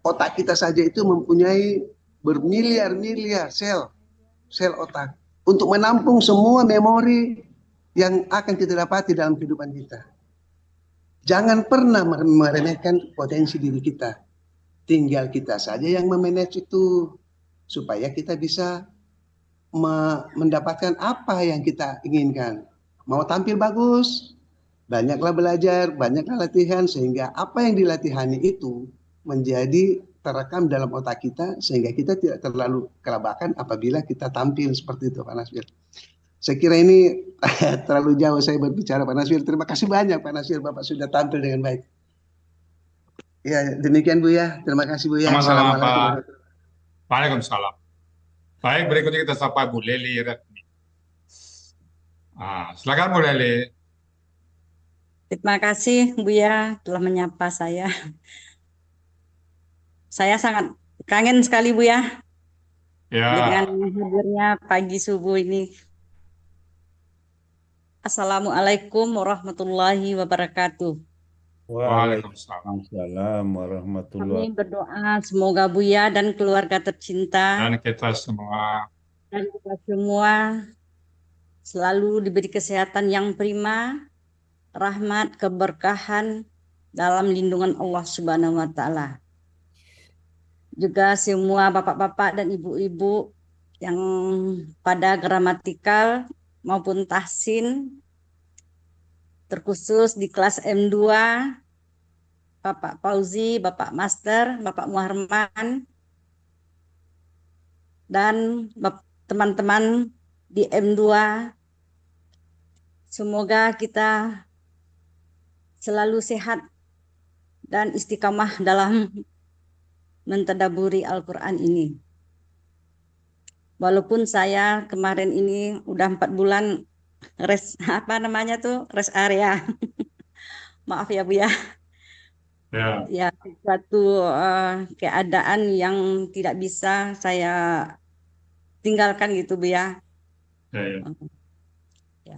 Otak kita saja itu mempunyai bermiliar-miliar sel otak untuk menampung semua memori yang akan kita dapati dalam kehidupan kita. Jangan pernah meremehkan potensi diri kita. Tinggal kita saja yang memanage itu supaya kita bisa mendapatkan apa yang kita inginkan. Mau tampil bagus, banyaklah belajar, banyaklah latihan, sehingga apa yang dilatihani itu menjadi terekam dalam otak kita, sehingga kita tidak terlalu kelabakan apabila kita tampil seperti itu Pak Nasir. Saya kira ini terlalu jauh saya berbicara Pak Nasir. Terima kasih banyak Pak Nasir, Bapak sudah tampil dengan baik. Ya, demikian Bu ya. Terima kasih Bu ya. Sama-sama Pak. Assalamualaikum. Waalaikumsalam. Baik, berikutnya kita sapa Bu Leli Retni. Silakan Bu Leli. Terima kasih Buya telah menyapa saya. Saya sangat kangen sekali Buya dengan hadirnya pagi subuh ini. Assalamualaikum warahmatullahi wabarakatuh. Waalaikumsalam warahmatullahi Kami berdoa semoga Buya dan keluarga tercinta dan kita semua selalu diberi kesehatan yang prima, rahmat, keberkahan dalam lindungan Allah Subhanahu wa taala. Juga semua bapak-bapak dan ibu-ibu yang pada gramatikal maupun tahsin, terkhusus di kelas M2, Bapak Fauzi, Bapak Master, Bapak Muharman, dan teman-teman di M2, semoga kita selalu sehat dan istiqamah dalam mentadaburi Al-Quran ini. Walaupun saya kemarin ini udah 4 bulan apa namanya tuh, rest area. Maaf ya Bu ya. Ya. Ya, suatu keadaan yang tidak bisa saya tinggalkan gitu Bu ya. Ya. Ya.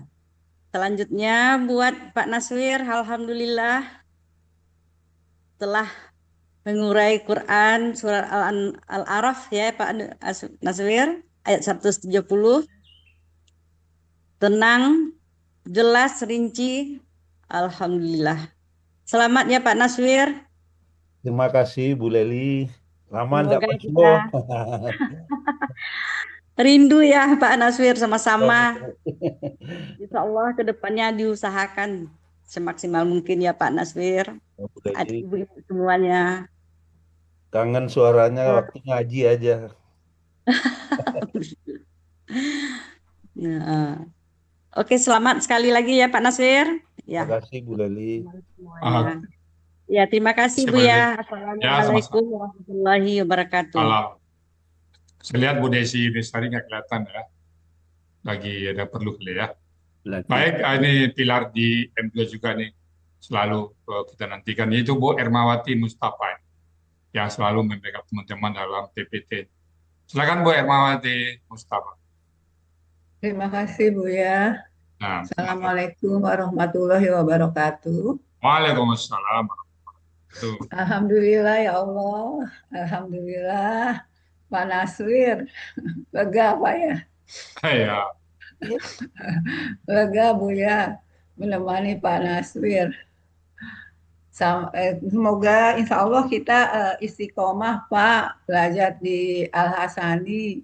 Selanjutnya buat Pak Naswir, alhamdulillah telah mengurai Quran surat Al-A'raf ya Pak Naswir ayat 170. Tenang, jelas, rinci. Alhamdulillah. Selamat ya Pak Naswir. Terima kasih Bu Leli. Lama Semoga enggak kita rindu ya Pak Naswir sama-sama. Insya Allah ke depannya diusahakan semaksimal mungkin ya Pak Naswir. Ada ibu-ibu semuanya. Kangen suaranya waktu ngaji aja. Ya. Oke, selamat sekali lagi ya Pak Naswir. Ya. Terima kasih Bu Leli. Ya, terima kasih Bu ya. Assalamualaikum warahmatullahi wabarakatuh. Salam. Saya lihat Bu Desi Bestari nggak kelihatan ya. Lagi ada perlu kali ya. Baik, ini pilar di M2 juga nih. Selalu kita nantikan. Yaitu Bu Ermawati Mustafa yang selalu membackup teman-teman dalam PPT. Silakan Bu Ermawati Mustafa. Terima kasih Bu ya. Nah, Assalamualaikum warahmatullahi wabarakatuh. Waalaikumsalam. Alhamdulillah ya Allah. Alhamdulillah. Pak Naswir. Lega Pak ya. Ya. Lega Bu ya. Menemani Pak Naswir. Semoga insya Allah kita istiqomah Pak. Belajar di Al-Hasani.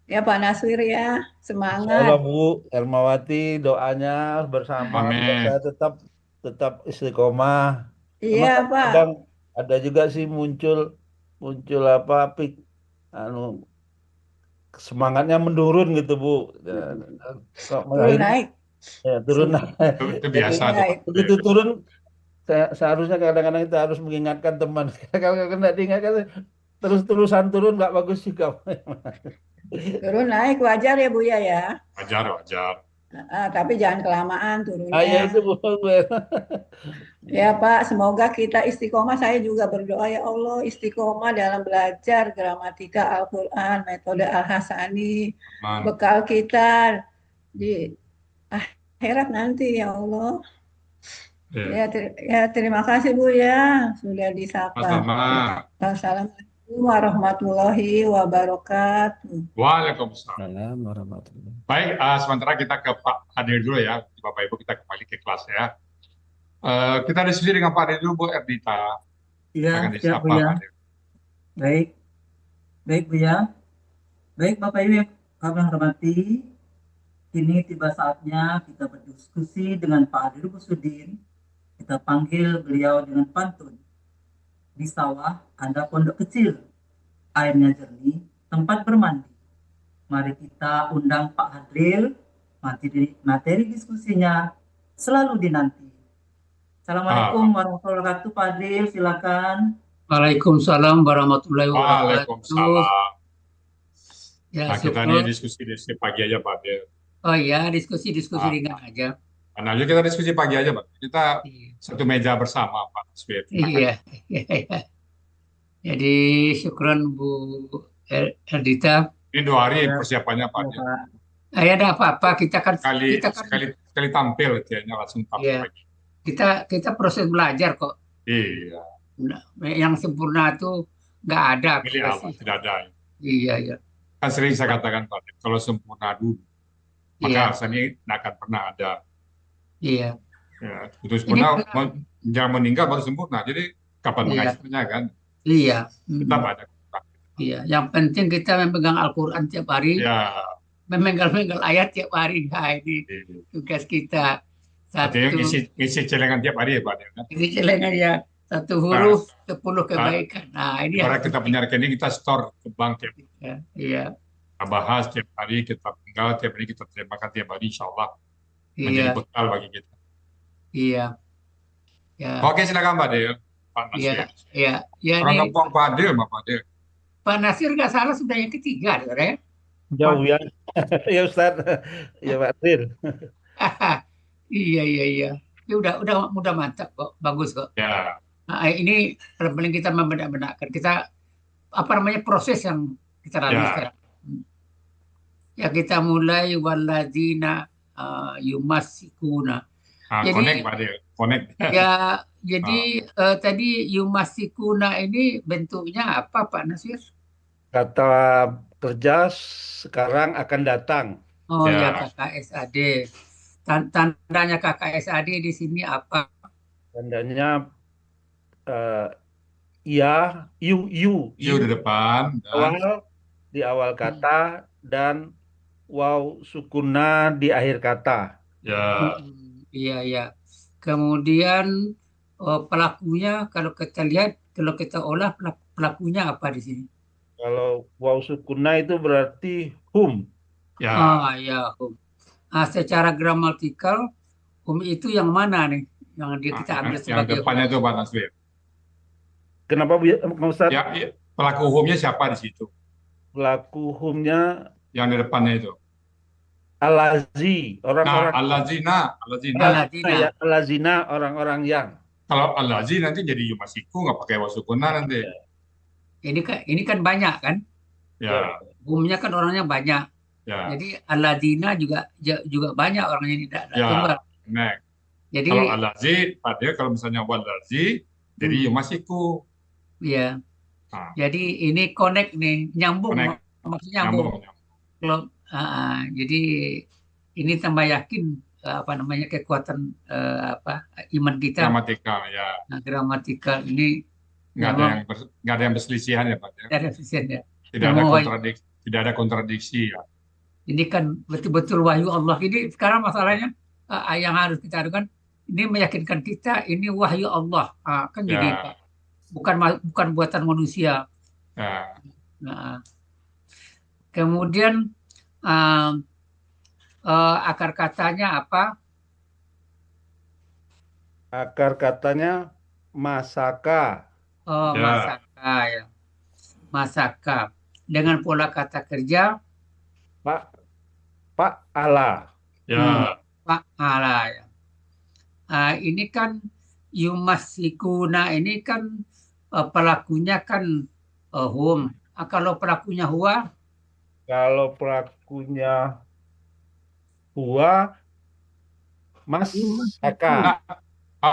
Ya Pak Naswir ya. Semangat. Insyaallah Bu Ermawati doanya bersama. Saya tetap istiqomah. Iya Pak. Kadang ada juga sih muncul apa semangatnya menurun gitu Bu. Turun naik. Ya, turun naik. Itu biasa. Begitu turun seharusnya kadang-kadang kita harus mengingatkan teman. Kalau kena diingatkan terus-terusan turun nggak bagus juga. Turun naik wajar ya Bu ya. Wajar. Tapi jangan kelamaan turunnya. Ya itu Bu. Ya Pak, semoga kita istiqomah. Saya juga berdoa ya Allah istiqomah dalam belajar gramatika Al-Quran, metode Al-Hasani, bekal kita di akhirat nanti ya Allah. Ya, terima kasih Bu ya sudah disapa. Assalamualaikum warahmatullahi wabarakatuh. Waalaikumsalam warahmatullahi. Baik, sementara kita ke Pak Adil dulu ya, Bapak Ibu kita kembali ke kelas ya. Kita diskusi dengan Pak Adil dulu, Bu Erdita. Iya, siap Bu ya. Baik Bu ya. Baik Bapak Ibu yang kami hormati, kini tiba saatnya kita berdiskusi dengan Pak Adil Busudin. Kita panggil beliau dengan pantun. Di sawah ada pondok kecil, airnya jernih, tempat bermandi. Mari kita undang Pak Adil, materi diskusinya selalu dinanti. Assalamualaikum warahmatullahi wabarakatuh, Pak Adil, silakan. Waalaikumsalam warahmatullahi wabarakatuh. Waalaikumsalam. Ya, nah, kita ini diskusi pagi aja Pak Adil. Oh iya, diskusi ringan aja. Nah, kita diskusi pagi aja Pak. Kita satu meja bersama Pak Naswir. Iya. Jadi syukron Bu Erdita. Ini 2 hari persiapannya Pak Adil. Ya ada apa-apa, kita kan sekali tampil kayaknya langsung tampil lagi. Kita proses belajar kok. Iya. Yang sempurna itu nggak ada. Tidak ada. Iya. Kan sering saya katakan Pak Adil, kalau sempurna dulu, maka rasanya tidak akan pernah ada. Iya. Ya, itu sempurna, jangan meninggal baru sempurna. Jadi kapan mengajarnya kan? Iya. Tetap ada. Iya. Yang penting kita memegang Al-Quran tiap hari. Ya. Memenggal ayat tiap hari. Nah, ini tugas kita. Artinya ngisi celengan tiap hari ya Pak Adil. Ngisi celengan ya. 1 huruf, 10 kebaikan. Nah, ini karena kita punya rekening, kita store ke bank tiap hari. Iya. Kita bahas tiap hari, kita penggal tiap hari, kita terjemahkan tiap hari, insya Allah menjadi bekal bagi kita. Iya. Ya. Oke, silakan Pak Adil. Pak Nasir. Iya. Orang kampung Pak Adil, Pak Adil. Pak Nasir nggak salah sudah yang ketiga, ya? Jauh ya. Ya Ustaz. Ya Pak Adil. Iya, iya, iya. Ya udah mantap kok, bagus kok. Ya, Nah, ini paling kita membenak-benakkan kita apa namanya proses yang kita lalui ya. sekarang. Ya kita mulai waladina yumasikuna. Connect Jadi Pak Adil, connect. ya jadi tadi yumasikuna ini bentuknya apa Pak Nasir? Kata kerja sekarang akan datang. Oh ya Ya, KKSAD. Tandanya KKSAD di sini apa? Tandanya ya, you di depan dan awal di awal kata dan waw sukuna di akhir kata. ya, Iya, iya. Kemudian pelakunya kalau kita lihat, kalau kita olah pelakunya apa di sini? Kalau waw sukuna itu berarti hum. ya. Ya, hum. Secara gramatikal, hum itu yang mana nih? Yang kita ambil Yang sebagai depannya hum. itu Pak Nasir. Kenapa Ustaz? Ya, pelaku humnya siapa di situ? Pelaku humnya Yang di depannya itu. alazi, Nah, orang-orang allazina. ya, alazina, orang-orang yang. Kalau allazi nanti jadi yumasiku, nggak pakai wasukuna nanti. Ini kan banyak kan? Ya, Humnya kan orangnya banyak. ya, Jadi aladina juga banyak orangnya tidak ya. tunggal. Connect. Jadi Kalau allazi, pada kalau misalnya walazi, jadi yumasiku. ya. Nah, Jadi ini connect nih, nyambung, connect. maksudnya nyambung. Nyambung. Kalau jadi ini tambah yakin apa namanya kekuatan iman kita. Gramatikal, ya. Nah, gramatikal ini Nggak ada memang nggak ada yang berselisihan ya Pak. Ya. tidak ada efisien ya. Tidak ada kontradiksi ya. Ini kan betul-betul wahyu Allah. Ini sekarang masalahnya yang harus kita adukan ini meyakinkan kita ini wahyu Allah. Kan jadi Ya, bukan buatan manusia. ya. Nah, kemudian akar katanya apa? Akar katanya masaka. Oh, Ya. masaka ya. Masaka. Dengan pola kata kerja Pak Allah. Ya, Pak Allah ya. Ini kan yumasikuna ini kan pelakunya kan hum. Kalau pelakunya huwa, Kalau pelakunya huwa masaka.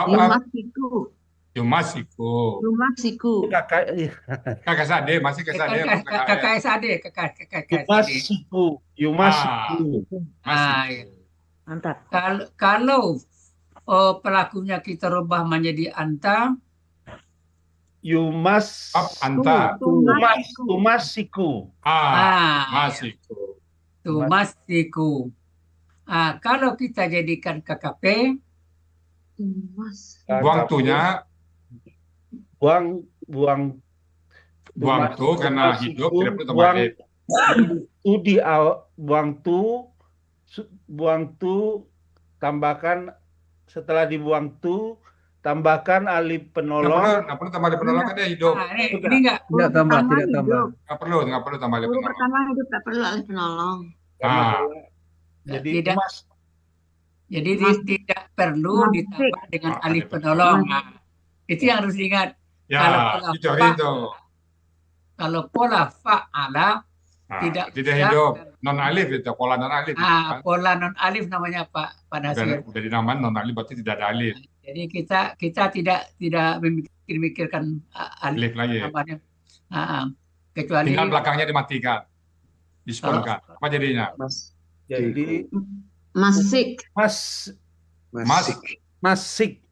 Yumasiku. yumasiku. Yumasiku. Kakak Sade, masih ke Sade. KKSAD. Yumasiku. Ya. Mantap. Kalau pelakunya kita rubah menjadi anta, Anta. Tumasiku. Masiku. Tumasiku. Kalau kita jadikan KKP, Buang tunya, buang tu karena hidup tidak perlu tambah alif. Buang tu tambahkan setelah dibuang tu tambahkan alif penolong. Nggak perlu tambah alif penolong kan dia hidup. Ini enggak Tidak tambah. Nggak perlu tambah alif penolong. Pertama hidup tak perlu alif penolong. Jadi tidak perlu ditambah dengan alif penolong. Itu yang harus diingat. Ya, Kalau pola fa'ala tidak hidup. Non alif itu pola non alif. Pola non alif namanya Pak Nasir. Udah dinamakan non alif berarti tidak ada alif. Jadi kita tidak memikirkan alif lagi. Namanya. Kecuali tinggal belakangnya dimatikan, disponkan. Apa jadinya? Jadi Masik. Masik.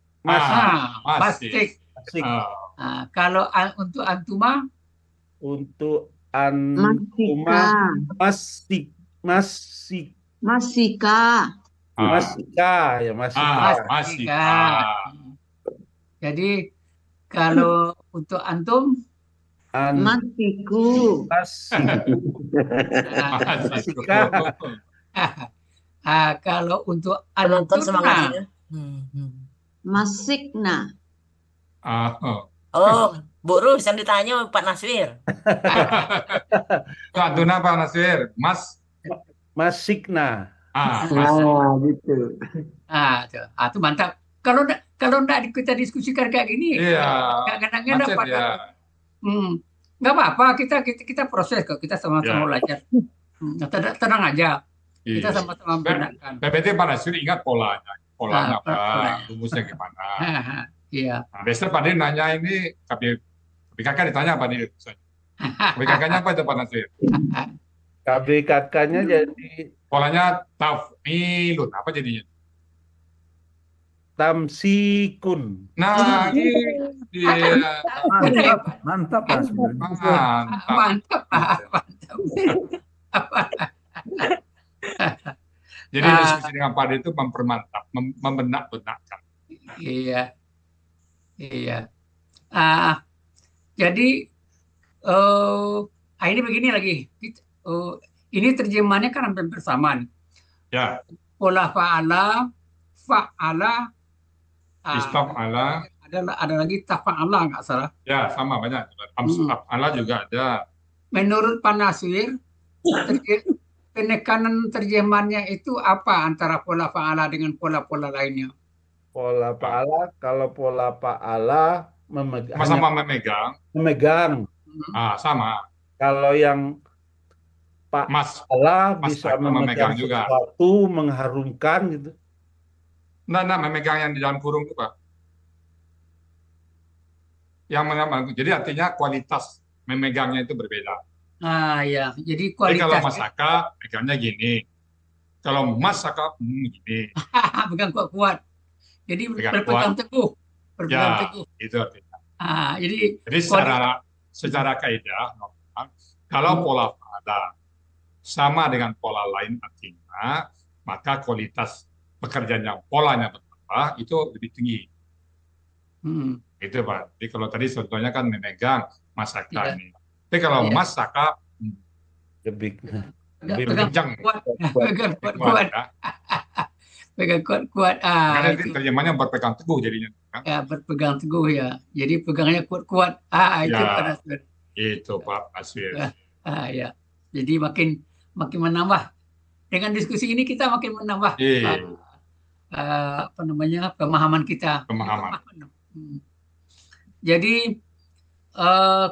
Kalau untuk antuma? Untuk antuma Masika. Ya, masika. Jadi kalau untuk antum? Masiku. Kalau untuk antuna? Masikna. Oh, Bu Rus yang ditanya Pak Nasir. Antuna Pak Nasir, Masikna. Masih. Gitu. Itu mantap. Kalau enggak kita diskusikan kayak gini, Iya, nggak ngena-ngena macet pada. ya. Nggak apa-apa, kita proses kok, kita sama-sama belajar. Tenang aja, kita Iya. sama-sama menggunakan. PPT Pak Nasir ingat polanya. Polanya apa, polanya. rumusnya gimana. Iya. Nah, besok Pak Dir nanya ini, KBKK ditanya Pak Dir. KBKK-nya apa itu Pak Nasir? KBKK-nya jadi Polanya taf'ilun, apa jadinya? tamsikun. Nah, ini dia. Mantap Pak Nasir. Mantap. Jadi diskusi dengan Pak Dir itu mempermantap, membenak-benakkan. Iya. Jadi ini begini lagi. Ini terjemahannya kan hampir bersamaan. Ya. Pola fa'ala, istaf'ala. Ada lagi tafa'ala nggak salah. Ya, sama banyak. Istaf'ala juga ada. Menurut Pak Nasir, penekanan terjemahannya itu apa antara pola fa'ala dengan pola-pola lainnya? Pola fa'ala, kalau pola fa'ala sama memegang. Sama. Kalau yang fa'ala bisa memegang juga. Sesuatu, mengharumkan gitu. Nah, memegang yang di dalam kurung itu Pak. Jadi artinya kualitas memegangnya itu berbeda. Ya. Jadi kualitas. Jadi kalau Masaka megangnya gini. Kalau Masaka gini. Pegang kuat-kuat. Jadi berpegang teguh. Itu artinya. Jadi secara kaidah kalau pola fa'ala sama dengan pola lain artinya, maka kualitas pekerjaan yang polanya bertambah itu lebih tinggi. Itu Pak. Jadi kalau tadi contohnya kan memegang Masaka ini. Tapi kalau Masaka lebih kencang. Pegang kuat. Pegang kuat. Karena terjemahnya berpegang teguh jadinya. Ya, berpegang teguh ya. Jadi pegangnya kuat-kuat. Itu Pak Nasir. Itu Pak Nasir. Ya. Jadi makin menambah. Dengan diskusi ini kita makin menambah pemahaman kita. Jadi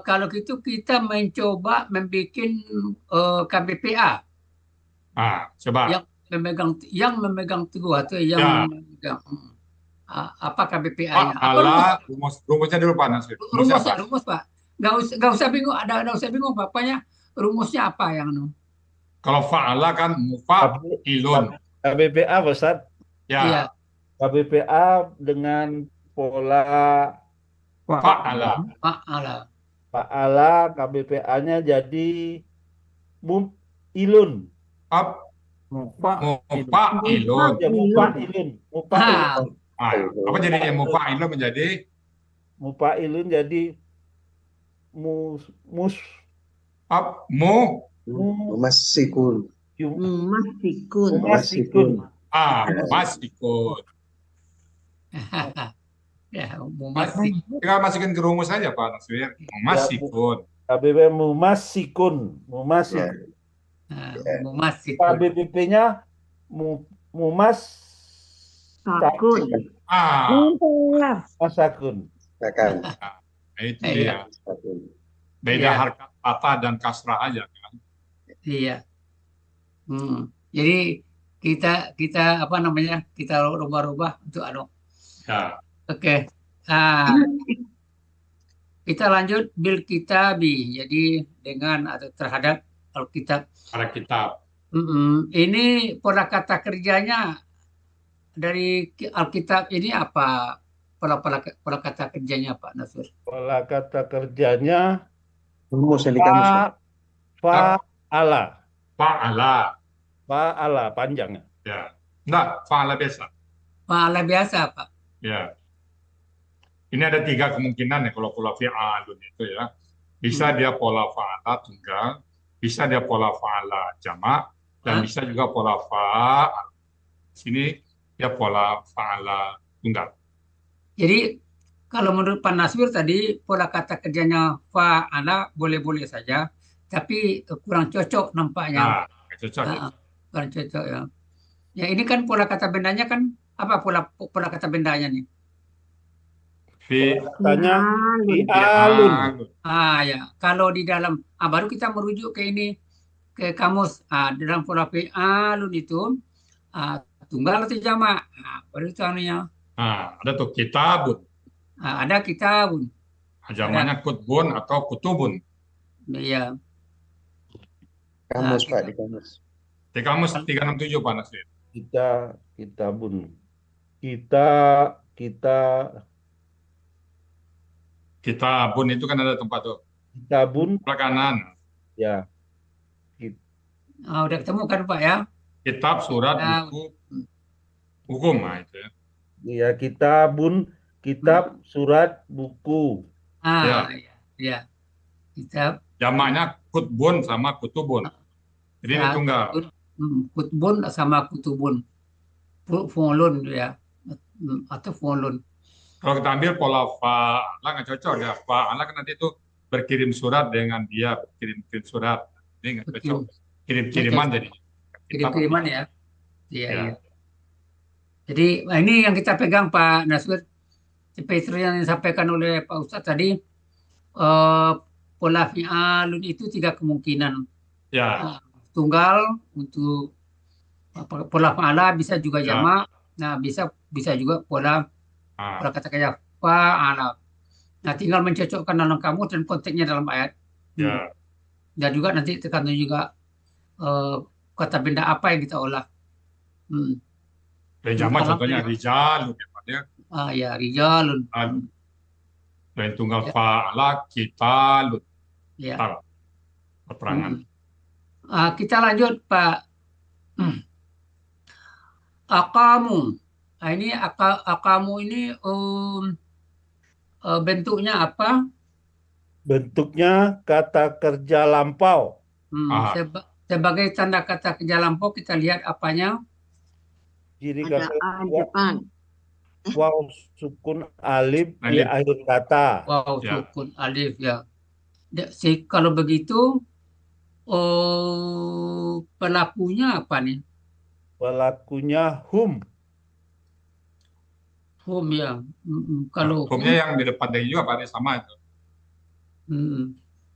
kalau gitu kita mencoba membuat KBPA. Coba. Yang memegang teguh atau yang memegang apa KBPA-nya? Rumusnya dulu Pak Nasir. Rumus Pak. Nggak usah bingung. Nggak usah bingung Bapaknya. Rumusnya apa yang Kalau fa'ala kan mufa'ilun. KBPA Ustaz. Ya. KBPA dengan pola fa'ala. Fa'ala KBPA-nya jadi muf'ilun. Mufa'ilun. Apa jadinya mufa'ilun menjadi? Mufa'ilun jadi Mumassikun. Mumassikun. Ya, mumassikun. Tinggal masukin ke rumus saja Pak Nasir. Mumassikun. KBP mumassikun. Mumassikun. KBP-nya mumasakun. Masakun. Itu dia. Beda harkat kata dan kasrah aja kan. Iya. Jadi kita kita rubah-rubah untuk Oke. Kita lanjut bil kitabi. Jadi dengan atau terhadap Alkitab. Ini pola kata kerjanya dari Alkitab ini apa? Pola kata kerjanya Pak Nasir. Pola kata kerjanya fa'ala. Fa'ala panjangnya. Ya. Enggak, fa'ala biasa. Fa'ala biasa, Pak. Ya. Ini ada 3 kemungkinan ya kalau pola fi'alun itu ya. Bisa dia pola fa'ala tunggal, bisa dia pola fa'ala jamak, dan bisa juga pola fa'ala. Sini dia pola fa'ala tunggal. Jadi kalau menurut Pak Nasir tadi pola kata kerjanya fa'ala boleh-boleh saja, tapi kurang cocok nampaknya. Cocok. Kurang cocok ya. Ya ini kan pola kata bendanya kan apa pola kata bendanya nih? Katanya Fi'alun. fi'alun. Ya, kalau di dalam baru kita merujuk ke ini ke kamus. Dalam pola fi'alun itu tunggal atau jamak. Baru itu anunya. Ada tuh kitabun. Ada kitabun. Jamaknya kutbun atau kutubun. Iya. Kamus Pak, di kamus. Di kamus 367 Pak Nasir. Kitabun. Kitabun itu kan ada tempat tuh. Kitabun. Sebelah kanan. Ya. Udah ketemu kan Pak ya? Kitab, surat, buku, hukum. Itu ya. Ya, kitabun, kitab, surat, buku. Ya. Kitab. Jamaknya kutbun sama kutubun. Jadi ini tunggal. Kutbun sama kutubun. Fu'lun ya. Atau fu'lun. Kalau kita ambil pola fa'ala nggak cocok ya. Fa'ala kan nanti itu berkirim surat dengan dia, berkirim surat. Ini nggak cocok. Kirim-kiriman jadi. Kirim-kiriman ya. Iya. Jadi ini yang kita pegang Pak Nasir. Seperti yang disampaikan oleh Pak Ustadz tadi, pola fi'alun itu 3 kemungkinan. Ya. Tunggal untuk pola fa'ala bisa juga jamak. Nah, bisa juga pola kata kayak fa'ala. Nah, tinggal mencocokkan dalam kamus dan konteksnya dalam ayat. Ya. Dan juga nanti tergantung juga kata benda apa yang kita olah. Dan jamak contohnya rijalun ya. Ya, rijalun. Dan tunggal fa'ala kitalun. Ya. Peperangan. Kita lanjut Pak. Aqamu. Ini aqamu ini bentuknya apa? Bentuknya kata kerja lampau. Sebagai tanda kata kerja lampau kita lihat apanya? Ciri Ada kata A di depan. waw sukun alif di akhir kata. Waw sukun alif ya. Kalau begitu pelakunya apa nih? Pelakunya hum. Hum ya. Kalau humnya yang di depan dari juga Pak, sama itu.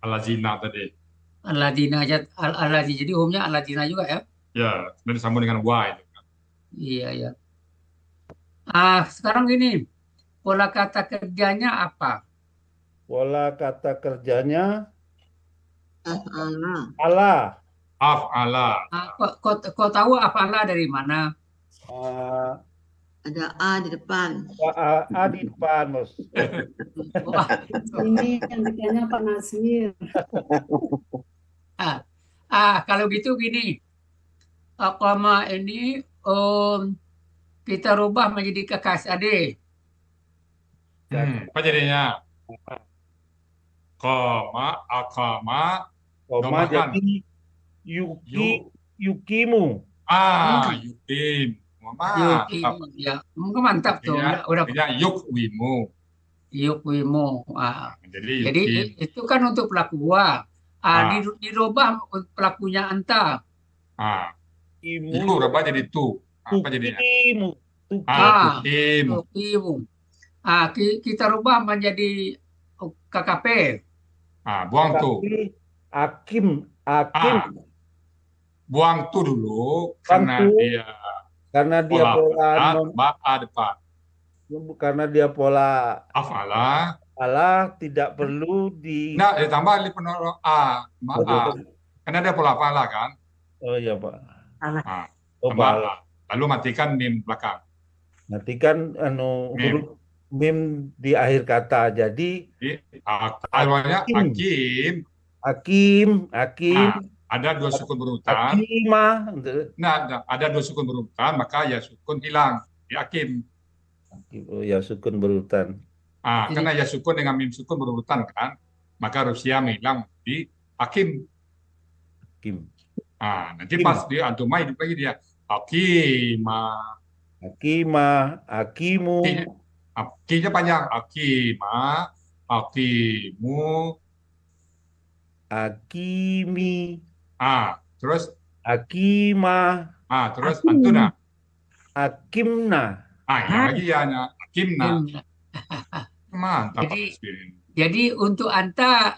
Al-lazina tadi. Al-lazina aja, al-lazina. Jadi humnya al-lazina juga ya? Ya, sebenarnya disambung dengan wa itu. Iya. Sekarang gini, pola kata kerjanya apa? Pola kata kerjanya Af'ala. Af'ala. Kau tahu af'ala dari mana? Ada A di depan. A di depan, Bos. Ini yang ditanya Pak Nasir. Kalau gitu gini, aqama ini kita rubah menjadi kekasade. Apa jadinya? Koma, akama, koma jadi yukimu. Yukim. Ya, mantap tuh. Udah yukwimu. Jadi itu kan untuk pelaku wa. Dirubah pelakunya anta. Itu rubah jadi tu. Apa jadinya? Tukimu. Kita rubah menjadi KKP. Buang tu. Akim. Buang tu dulu karena dia pola ba'a depan. Karena dia pola af'ala tidak perlu ditambah alif penolak karena dia pola af'ala kan. Oh iya Pak. Lalu matikan mim belakang. Matikan huruf mim di akhir kata. Jadi awalnya hakim. Ada 2 sukun berurutan. Ada 2 sukun berurutan, maka ya sukun hilang di hakim. Ya sukun berurutan. Karena ya sukun dengan mim sukun berurutan kan, maka harus ya hilang di hakim. Nanti pas di antuma hidup lagi dia hakimu. Ki-nya panjang. Hakimu. Hakimi. Terus Hakimah. Terus antuna. Akimna. Ini lagi ya-nya. Akimna. Mantap Pak Jadi Naswir ini. jadi untuk anta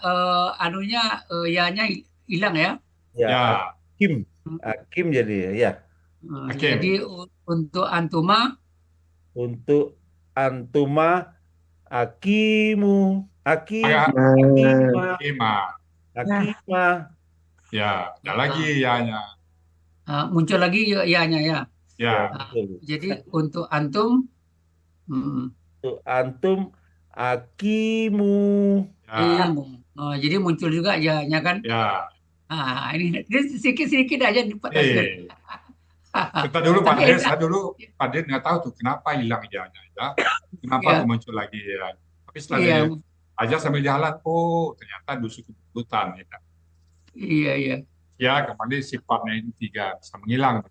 ya-nya hilang ya. Ya, Akim jadi ya. Jadi untuk antuma Untuk antuma akimu, akima. Ya, ada lagi ya-nya. muncul lagi ya-nya ya. Ya. Jadi untuk antum untuk antum akimu. jadi muncul juga ya-nya kan? Ya. Ini sedikit-sedikit aja Pak Nasir. Kita dulu Pak Dir, saya dulu Pak Dir nggak tahu tuh kenapa hilang ya-nya ya. Kenapa tuh muncul lagi ya. Tapi setelah aja sambil jalan, ternyata dusu kebutuhan ya. Iya. Ya, kembali sifatnya ini 3 bisa menghilang.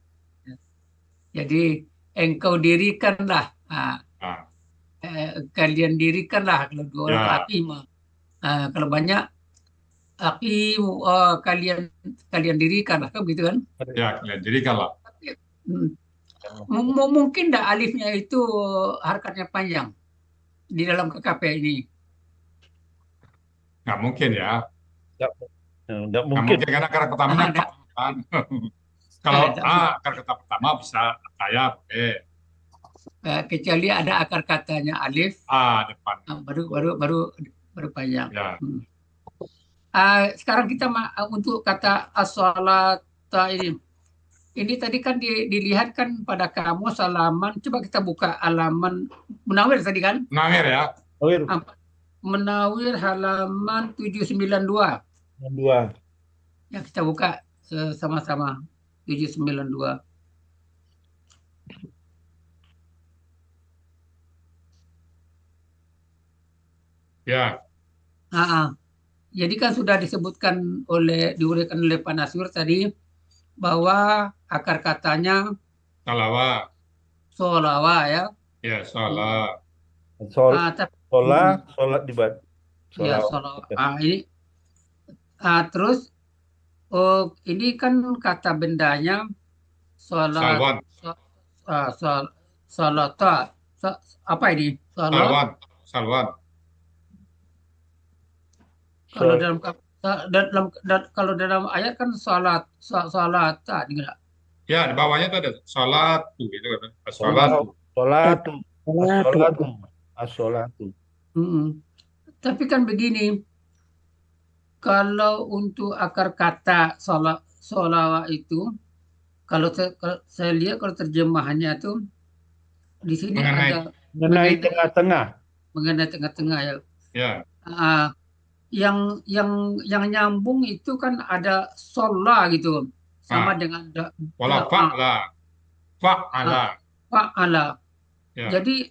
Jadi engkau dirikanlah, kalian dirikanlah kalau 2 orang akima. Kalau banyak akimu, kalian dirikanlah kan begitu kan? Ya, kalian dirikanlah. Mungkin enggak alifnya itu harokatnya panjang di dalam KKP ini? Nggak mungkin ya. Nggak mungkin karena akar pertamanya kan. Kalau akar kata pertama bisa saya kecuali ada akar katanya alif depan. Baru panjang. Ya. Sekarang kita untuk kata as-salata ini tadi kan dilihat kan pada kamus halaman, coba kita buka halaman Munawir tadi kan? Munawir ya. Munawir halaman 792. Ya, kita buka sama-sama 792. Ya. Jadi kan sudah disebutkan diuraikan oleh Pak Nasir tadi bahwa akar katanya solawa ya. Ya, sholat. Sholat dibaca. Ya, sholat. Ini terus ini kan kata bendanya sholat. Salata. Apa ini? Salwan. Kalau dalam ayat kan salat enggak? Ya, di bawahnya itu ada salat gitu kan. As-sholatu. Tapi kan begini, kalau untuk akar kata sholawat itu, kalau saya lihat kalau terjemahannya itu di sini mengenai tengah-tengah. Mengenai tengah-tengah ya. Ya. Yang nyambung itu kan ada sholat gitu, sama dengan fa'ala. Ya. Jadi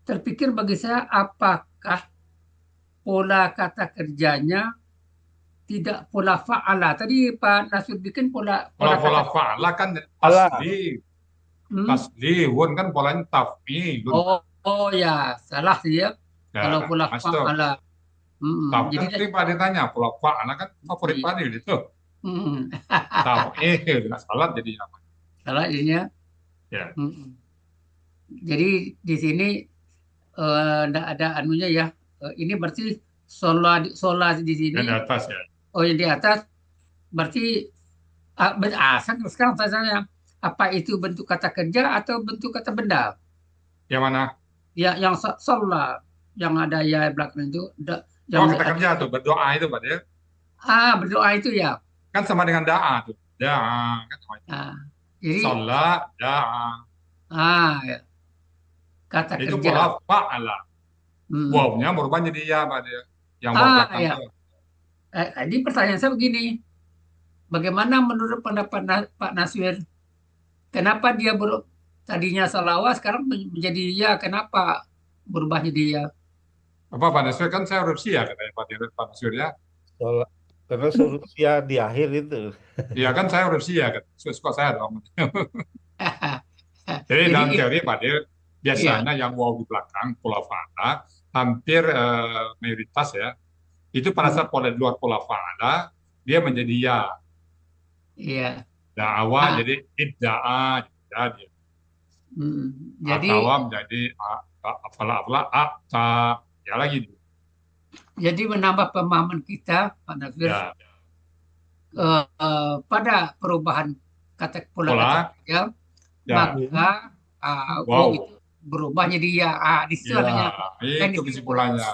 terpikir bagi saya apakah pola kata kerjanya tidak pola fa'ala. Tadi Pak Nasir bikin pola fa'ala kan taslihun kan polanya taf'ilun. Oh ya, salah sih ya. Kalau pola fa'ala. Jadi Pak ditanya pola fa'ala kan favorit Pak itu. Taf'il salat jadi apa? Salah jadinya. Ya. Jadi di sini enggak ada anunya ya. Ini berarti sholat di sini. Yang di atas ya. Oh, yang di atas berarti sekarang tanya apa itu bentuk kata kerja atau bentuk kata benda? Yang mana? Ya, yang sholat yang ada ya belakang itu. Kata kerja tuh berdoa itu Pak ya. Berdoa itu ya. Kan sama dengan da'a tuh. Da'a kan sama itu. Jadi sholat, da'a. Ya. Kata itu kerja. Itu pola fa'ala. Wow-nya merubah jadi ya Pak dia. Yang belakang ya. Jadi pertanyaan saya begini. Bagaimana menurut pendapat Pak Nasir? Kenapa dia tadinya salawat sekarang menjadi ya? Kenapa berubah jadi ya? Apa Pak Nasir kan saya urus ya katanya Pak Nasir ya. Karena solusia di akhir itu. Iya kan saya urus ya kan. Suka saya dong. Jadi dalam teori Pak Dir biasanya yang wow di belakang pola fa'ala hampir mayoritas ya. Itu pada saat di luar pola fa'ala dia menjadi ya. Iya. Da'wa jadi idda'a jadi. Jadi Atawa menjadi afala ata. Ya lagi. jadi menambah pemahaman kita, Pak Nasir, Ya. pada perubahan kata pola Pola. kata kerja, Ya. maka Wow. itu berubah jadi ya. Di situ Ya, adanya itu kesimpulannya.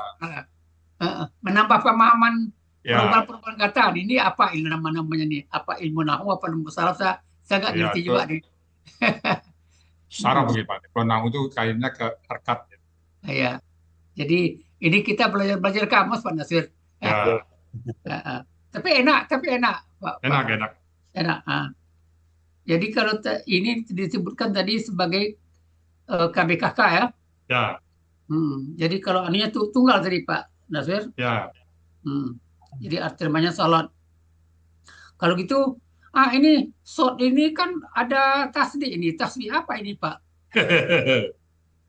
menambah pemahaman Ya. perubahan-perubahan kata. Ini apa namanya nih? Apa ilmu nahwu apa ilmu saraf? Saya nggak Ya, ngerti itu juga nih. saraf begitu, Pak. Kalau nahwu itu kayaknya ke harkat. Ya. Jadi ini kita belajar kamus, Pak Nasir. Ya. Tapi enak, Pak. Enak. Enak. Jadi kalau ini disebutkan tadi sebagai KBKK ya. Ya. Jadi kalau aninya tunggal tadi Pak Nasir. Ya. Jadi arti namanya salat. Kalau gitu, ini shot ini kan ada tasdih ini. Tasdih apa ini Pak?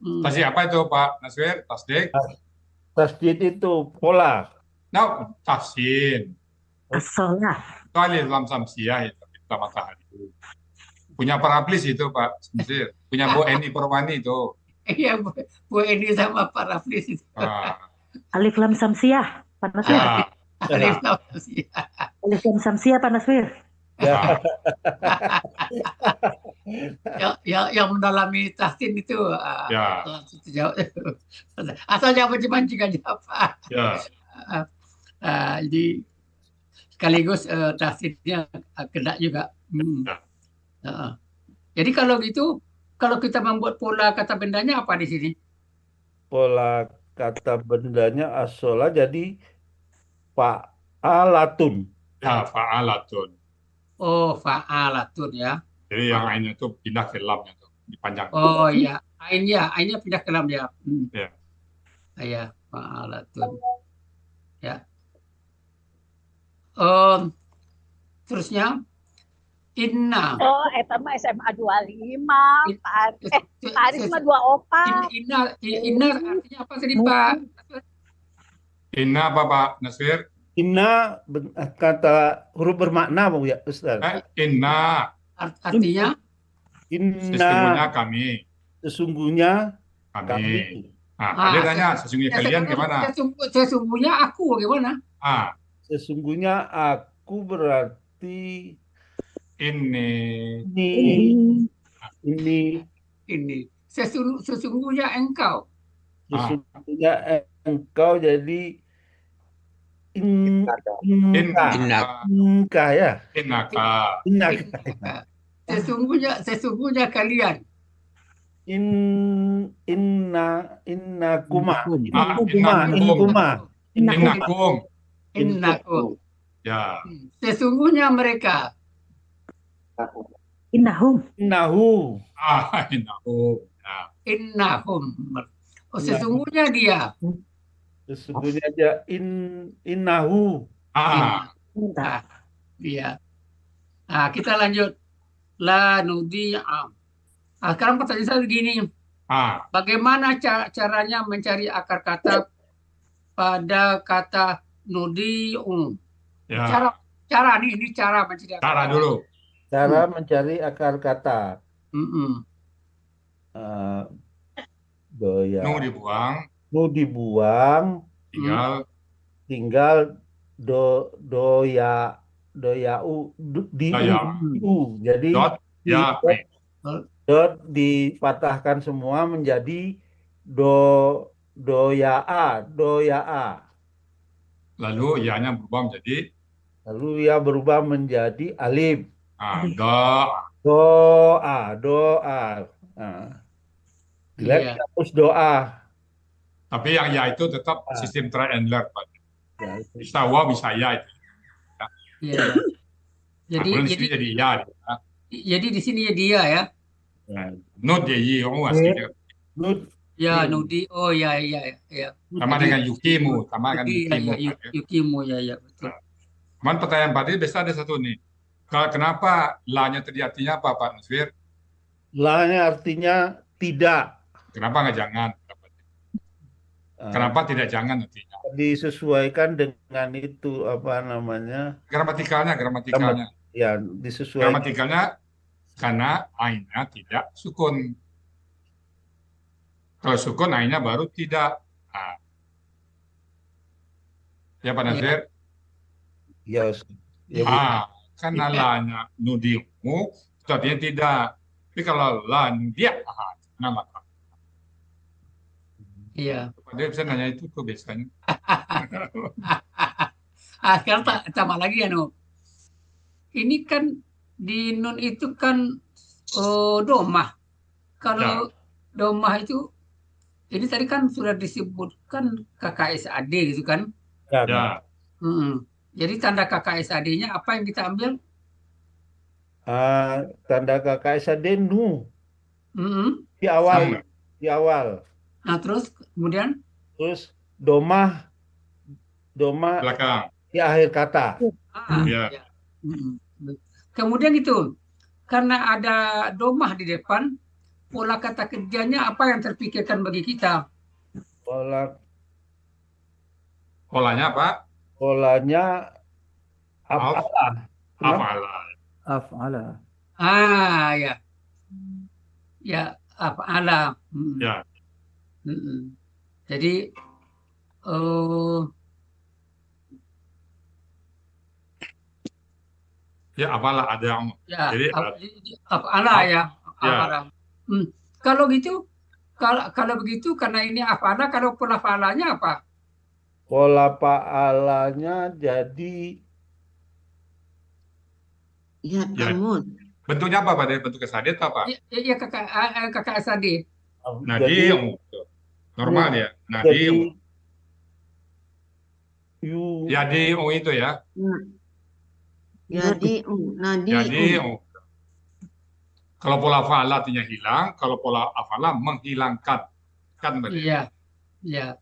Tasdih apa itu Pak Nasir? Tasdih? Tasdid itu pola. Nah, tahsin. As-sholah. Itu alif lam samsiah itu kita matahari. Punya Paraplis itu Pak Nasir. Punya Bu Eni Perwani itu. Iya, Bu Eni sama Paraplis itu. Alif lam samsiah, Pak Nasir. Ya. Alif lam samsiah. Alif lam samsiah, Pak Nasir. Yang mendalami tahsin itu Ya. asal jangan mancing aja Pak. Ya. Jadi sekaligus tahsinnya kena juga. Jadi kalau gitu, kalau kita membuat pola kata bendanya apa di sini? Pola kata bendanya asola jadi fa'alatun. Ya, fa'alatun. Oh, fa'alatun ya. Jadi yang ainnya itu pindah ke lamnya tuh, dipanjang. Oh iya, ainnya pindah ke lam ya. Ya. Ya, fa'alatun. Ya. Terusnya inna. Oh, eta mah SMA 25. Paris mah 24. Inna artinya apa tadi Pak? Inna apa Pak Nasir? Inna kata huruf bermakna Pak ya Ustaz. Inna. Artinya? Sesungguhnya kami. Sesungguhnya kami. Dia tanya sesungguhnya kalian gimana? Sesungguhnya aku gimana? Sesungguhnya aku berarti ini. Sesungguhnya engkau. Sesungguhnya engkau jadi Innaka ya. Innaka. Sesungguhnya kalian. Innakum. Ya. Sesungguhnya mereka. Innahum. Innahum. Oh, sesungguhnya dia. Sesungguhnya dia innahu. Iya. Kita lanjut. La nudi'a. Sekarang pertanyaan saya begini. Bagaimana caranya mencari akar kata pada kata nudi'u? Ya. Cara ini cara mencari akar kata. dulu. Cara mencari akar kata. Nu dibuang. Tinggal jadi dot dipatahkan semua menjadi doyaa. Lalu ya-nya berubah menjadi alif. Doa. Dihapus doa. Tapi yang ya itu tetap sistem try and learn, Pak. Bisa wa, bisa ya itu. Iya. Jadi ya. Jadi di sini ya dia ya. Not ya yi, aslinya. Ya, nudi. Oh ya. Sama dengan yukimu, yukimu ya betul. Cuman pertanyaan Pak biasa ada satu nih. Kenapa la-nya tadi artinya apa Pak Nasir? La-nya artinya tidak. Kenapa nggak jangan? Kenapa tidak jangan artinya? Disesuaikan dengan itu apa namanya? Gramatikalnya. Ya, disesuaikan. Gramatikalnya karena ainnya tidak sukun. Kalau sukun ainnya baru tidak. Nah, ya Pak Nasir. Ya, ya Bu. Karena lanya nudimu, itu artinya tidak. Tapi kalau la nudia, nama. Iya. Dia bisa nanya itu tuh biasanya. Sekarang tambah lagi ya, Nu. Ini kan di nun itu kan domah. Kalau domah itu, ini tadi kan sudah disebutkan KKSAD gitu kan? Ya. Jadi tanda KKSAD-nya apa yang kita ambil? Tanda KKSAD nu. Di awal. Nah, terus kemudian? Terus domah belakang. Di akhir kata. Ya. Kemudian itu, karena ada domah di depan, pola kata kerjanya apa yang terpikirkan bagi kita? Polanya apa? Polanya af'ala. Af'ala. Ya. Ya, af'ala. Ya. Jadi ya apalah ada yang jadi af'ala ya. Kalau gitu, kalau begitu karena ini af'ala, kalau pola fa'alanya apa? Pola fa'alanya jadi bentuknya apa Pak? Bentuk kesadit apa? Iya kakak Asadi. Nadi normal ya. Nadi jadi itu ya. Jadi kalau pola fa'ala artinya hilang, kalau pola af'ala menghilangkan. Kan berarti. Iya. Ya.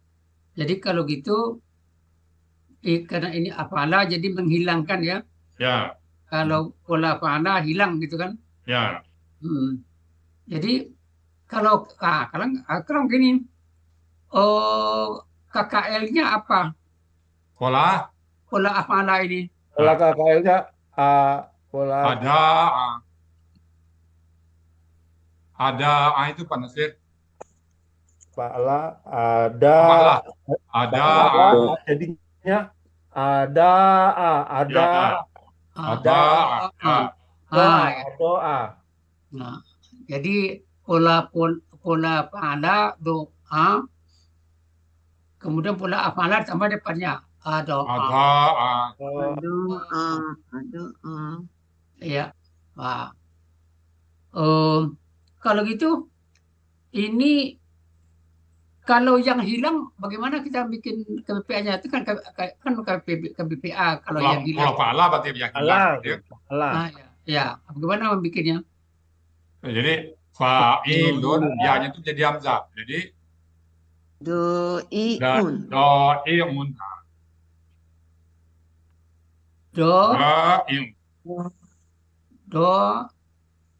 Jadi kalau gitu karena ini af'ala jadi menghilangkan ya. Ya. Kalau pola fa'ala hilang gitu kan? Ya. Jadi kalau gini, KKL-nya apa? Pola af'ala ini. Pola KKL-nya ada itu Pak Nasir. Fa'ala ada jadinya ada doa. Nah, jadi pola fa'ala doa, kemudian pola af'ala tambah depannya doa. Ya. Kalau gitu, ini kalau yang hilang, bagaimana kita bikin KBPA-nya? Itu kan KBPA kalau yang hilang. Kalau fa'ala berarti yang hilang. Ya, bagaimana membikinnya? Jadi fa'ilun, ya-nya itu jadi hamzah. Jadi do'iun.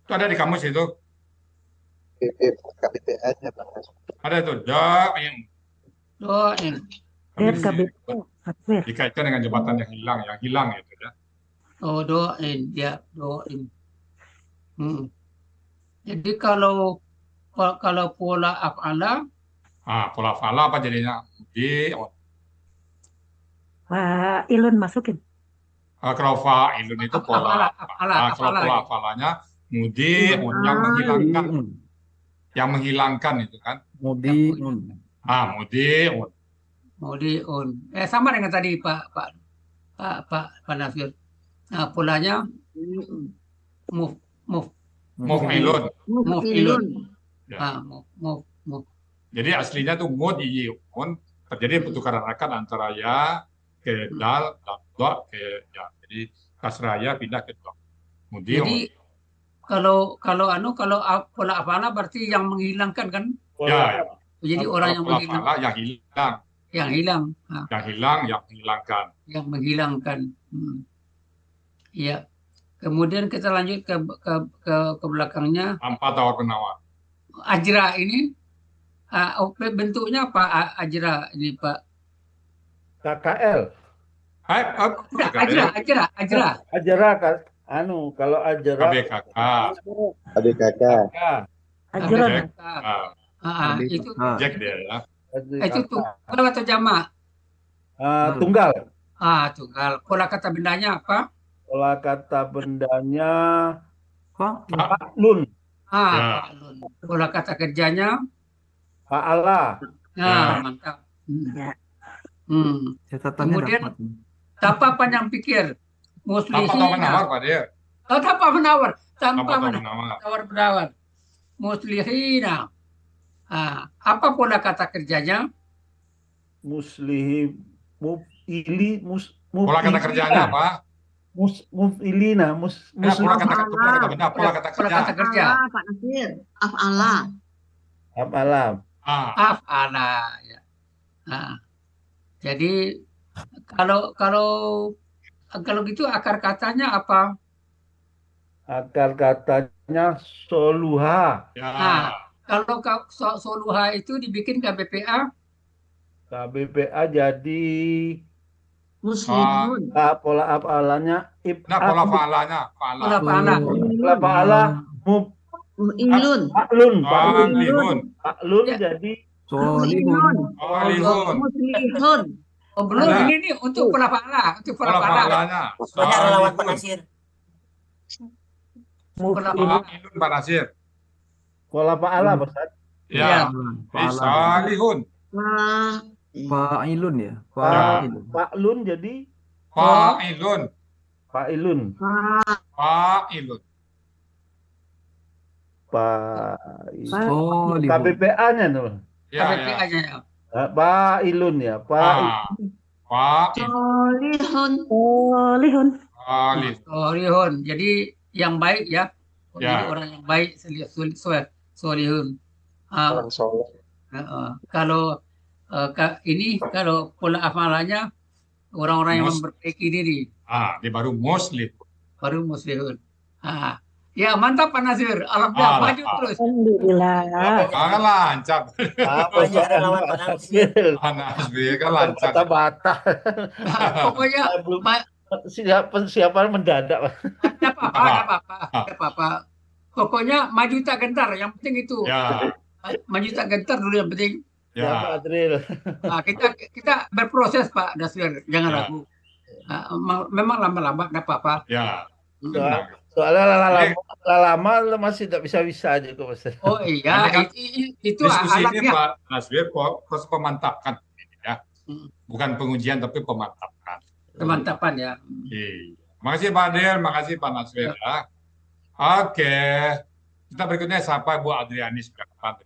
Itu ada di kamus itu. KBPA-nya Pak. Ada itu do'in. Dikaitkan dengan jabatan yang hilang itu ya. Do'in, ya, do'in. Jadi kalau pola af'ala, pola fa'ala apa jadinya? Fa'ilun masukin. Kalau fa'ilun itu pola kalau pola fa'alanya mudi'un yang menghilangkan itu kan. Mudi'un. Mudi'un. Sama dengan tadi Pak Nasir. Nah, polanya muf'ilun. Ya. Jadi aslinya tuh mudi'un, terjadi pertukaran akad antara ya ke dal dan dha ke ya. Jadi kasrah ya pindah ke dha. Mudi'un. Jadi kalau pola af'ala berarti yang menghilangkan kan? Ya. Jadi orang yang menghilangkan, yang hilang. Yang hilang. Yang hilang, yang menghilangkan. Yang menghilangkan. Iya. Kemudian kita lanjut ke belakangnya. Tanpa tawar penawar. Ajra ini bentuknya apa ajra ini Pak? KKL. Ajra kan. Kalau ajra KBKK. Ajra. Itu Jack dia ya. itu tunggal atau jamak? Tunggal. Tunggal. Pola kata bendanya apa? Pola kata bendanya Fa'lun. Fa'lun. Pola kata kerjanya fa'ala. Mantap. Catatannya Kemudian dapat. tanpa panjang pikir, Tanpa tahu menawar Pak dia. Tanpa menawar, Tanpa tahu menawar. menawar. Muslihina. Apa pola kata kerjanya? Muslihi mufili Pola kata kerjanya apa? Mufilina Pola kata benda, pola kata kerja. Pak Nasir, af'ala. Af'ala. Af'ala ya. Jadi kalau gitu akar katanya apa? Akar katanya soluha. Kalau soluha itu dibikin KBPA? KBPA jadi Muslimun. pola af'alanya pola fa'alanya. Pola fa'ala. Pola fa'ala Mu'ilun. Fa'lun jadi Solihun. Muslihun. Belum, ini untuk pola fa'ala. Untuk pola fa'alanya. Banyak relawan Pak Nasir. Fa'ilun Pak Nasir. Pola fa'ala Ustaz. Ya. Salihun. Fa'ilun ya. Fa'lun jadi Fa'ilun. Fa'ilun. Solihun. KBPA-nya tuh. KBPA-nya. Fa'ilun ya. Solihun. Jadi yang baik ya. Jadi orang yang baik solihun. Kalau pola amalanya orang-orang yang memperbaiki diri. Dia baru muslim. Baru muslihun. Ya mantap Pak Nasir. Alhamdulillah maju terus. Alhamdulillah. Lancar. Banyak relawan Pak Nasir. Pak Nasir kan lancar. Bata-bata. Pokoknya persiapan mendadak. Tidak apa-apa. Pokoknya maju tak gentar. Yang penting itu. Maju tak gentar dulu yang penting. Ya Pak Adril. Kita berproses Pak Nasir. Jangan ragu. Memang lama-lama tidak apa-apa. Soalnya lama masih tidak bisa aja kok Mas. Oh iya, itu diskusi ini alatnya. Pak Nasir proses pemantapan ya. Bukan pengujian tapi pemantapan. Pemantapan ya. Makasih Pak Adil, makasih Pak Nasir ya. Oke. Kita berikutnya sapa Bu Adriani sudah depan.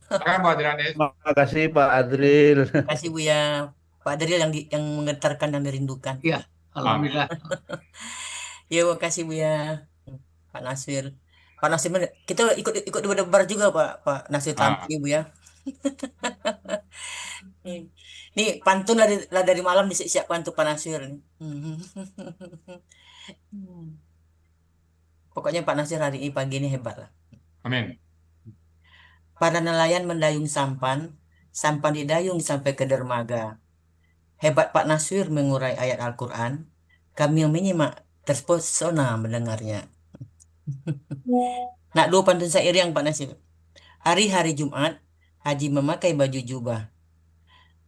Silakan Bu Adriani. Makasih Pak Adril. Makasih Bu ya. Pak Adril yang menggetarkan dan merindukan. Iya, alhamdulillah. Ya, makasih Bu ya. Pak Nasir. Pak Nasir, kita ikut debar juga Pak Nasir tampil Bu ya. Nih pantun lah dari malam disiapkan untuk Pak Nasir. Pokoknya Pak Nasir hari ini pagi ini hebat lah. Amin. Para nelayan mendayung sampan didayung sampai ke dermaga. Hebat Pak Nasir mengurai ayat Al-Quran. Kami yang menyimak terpesona mendengarnya. Nak dua pantun syair yang Pak Nasir. Hari-hari Jumat, Haji memakai baju jubah.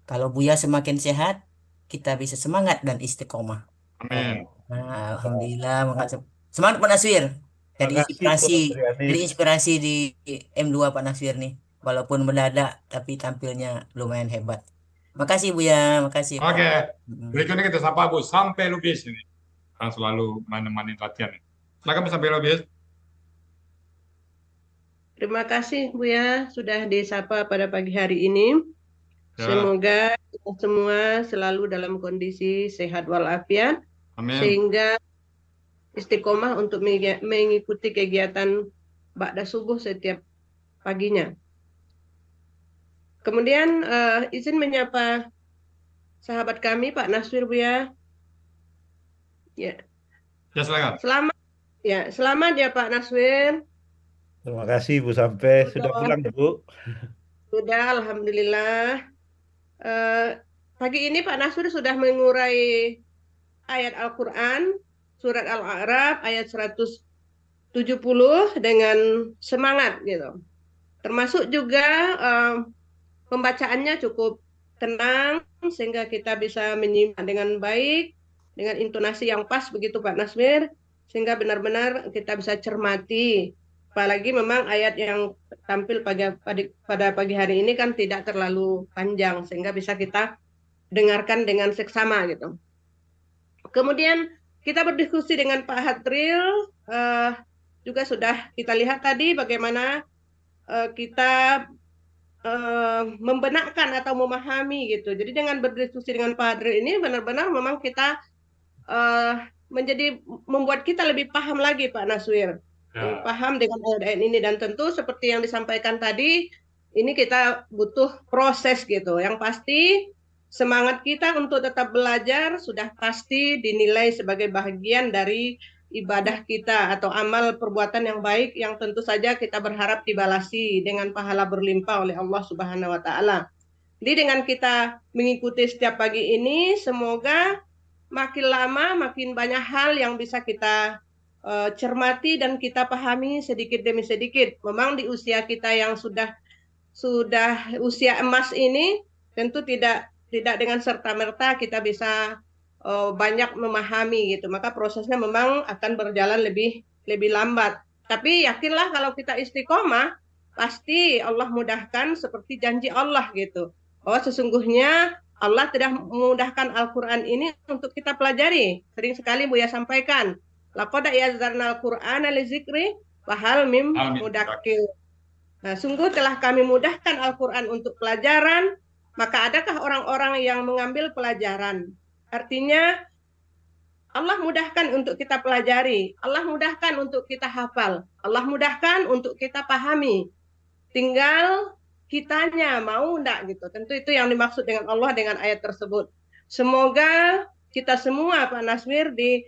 Kalau Buya semakin sehat, kita bisa semangat dan istiqomah. Amin. Alhamdulillah, makasih. Semangat Pak Nasir. Jadi inspirasi di M2 Pak Nasir nih. Walaupun mendadak, tapi tampilnya lumayan hebat. Makasih Buya, makasih. Oke. Berikutnya kita sapa Bu Sampai Lubis ini. Kan selalu menemani latihan. Silakan Bu Sampai Lubis. Terima kasih Bu ya sudah disapa pada pagi hari ini. Semoga kita semua selalu dalam kondisi sehat walafiat. Amin. Sehingga istiqomah untuk mengikuti kegiatan ba'da subuh setiap paginya. Kemudian izin menyapa sahabat kami Pak Nasir Bu ya. Ya, silakan. Selamat ya Pak Nasir. Terima kasih Bu Sampai. Sudah pulang Bu? Sudah, alhamdulillah. Pagi ini Pak Nasir sudah mengurai ayat Al-Quran surat Al-A'raf ayat 170 dengan semangat gitu. Termasuk juga pembacaannya cukup tenang sehingga kita bisa menyimak dengan baik, dengan intonasi yang pas begitu Pak Naswir, sehingga benar-benar kita bisa cermati. Apalagi memang ayat yang tampil pada pagi hari ini kan tidak terlalu panjang sehingga bisa kita dengarkan dengan seksama gitu. Kemudian kita berdiskusi dengan Pak Hadril, juga sudah kita lihat tadi bagaimana kita membenarkan atau memahami gitu. Jadi dengan berdiskusi dengan Pak Hadril ini benar-benar memang kita membuat kita lebih paham lagi Pak Naswir, paham dengan ayat-ayat ini, dan tentu seperti yang disampaikan tadi, ini kita butuh proses gitu. Yang pasti semangat kita untuk tetap belajar sudah pasti dinilai sebagai bagian dari ibadah kita atau amal perbuatan yang baik yang tentu saja kita berharap dibalasi dengan pahala berlimpah oleh Allah Subhanahu wa taala. Jadi dengan kita mengikuti setiap pagi ini, semoga makin lama makin banyak hal yang bisa kita cermati dan kita pahami sedikit demi sedikit. Memang di usia kita yang sudah usia emas ini tentu tidak dengan serta-merta kita bisa banyak memahami gitu. Maka prosesnya memang akan berjalan lebih lambat. Tapi yakinlah kalau kita istiqomah, pasti Allah mudahkan seperti janji Allah gitu. Bahwa sesungguhnya Allah telah memudahkan Al-Quran ini untuk kita pelajari. Sering sekali Buya sampaikan, laqad yazzarnal Qur'ana lizikri fahal mim mudakkir. Nah, sungguh telah kami mudahkan Al-Quran untuk pelajaran, maka adakah orang-orang yang mengambil pelajaran? Artinya Allah mudahkan untuk kita pelajari, Allah mudahkan untuk kita hafal, Allah mudahkan untuk kita pahami. Tinggal kitanya mau enggak gitu. Tentu itu yang dimaksud dengan Allah dengan ayat tersebut. Semoga kita semua Pak Naswir di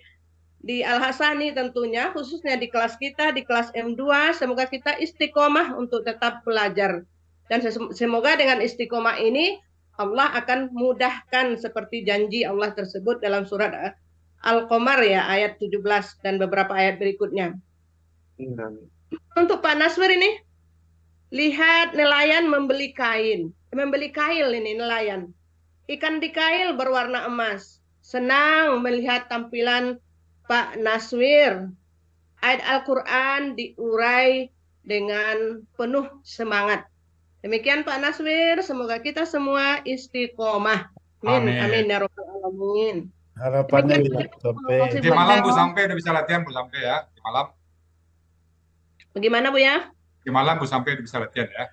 Al-Hasani tentunya, khususnya di kelas kita, di kelas M2, semoga kita istiqomah untuk tetap belajar. Dan semoga dengan istiqomah ini Allah akan mudahkan seperti janji Allah tersebut dalam surat Al-Qamar ya, ayat 17 dan beberapa ayat berikutnya. Untuk Pak Naswir ini, lihat nelayan membeli kail ini nelayan. Ikan di kail berwarna emas. Senang melihat tampilan Pak Naswir. Ayat Al-Quran diurai dengan penuh semangat. Demikian Pak Naswir, semoga kita semua istiqomah. Amin. Amin ya rabbal alamin. Harapannya sampai di malam Bu sampai udah bisa latihan Bu sampai ya di malam. Bagaimana Bu ya? Di malam Bu sampai bisa latihan ya.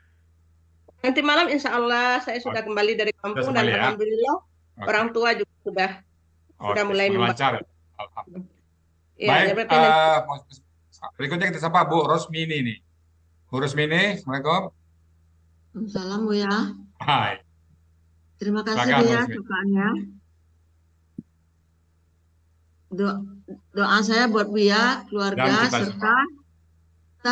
Nanti malam insya Allah saya sudah kembali dari kampung dan alhamdulillah orang tua juga sudah mulai lancar. Ya, baik, berikutnya kita sapa Bu Rosmini nih. Bu Rosmini, Assalamualaikum. Salam Bu ya. Hai. Terima kasih Bu ya doanya. Doa saya buat Bu ya, keluarga serta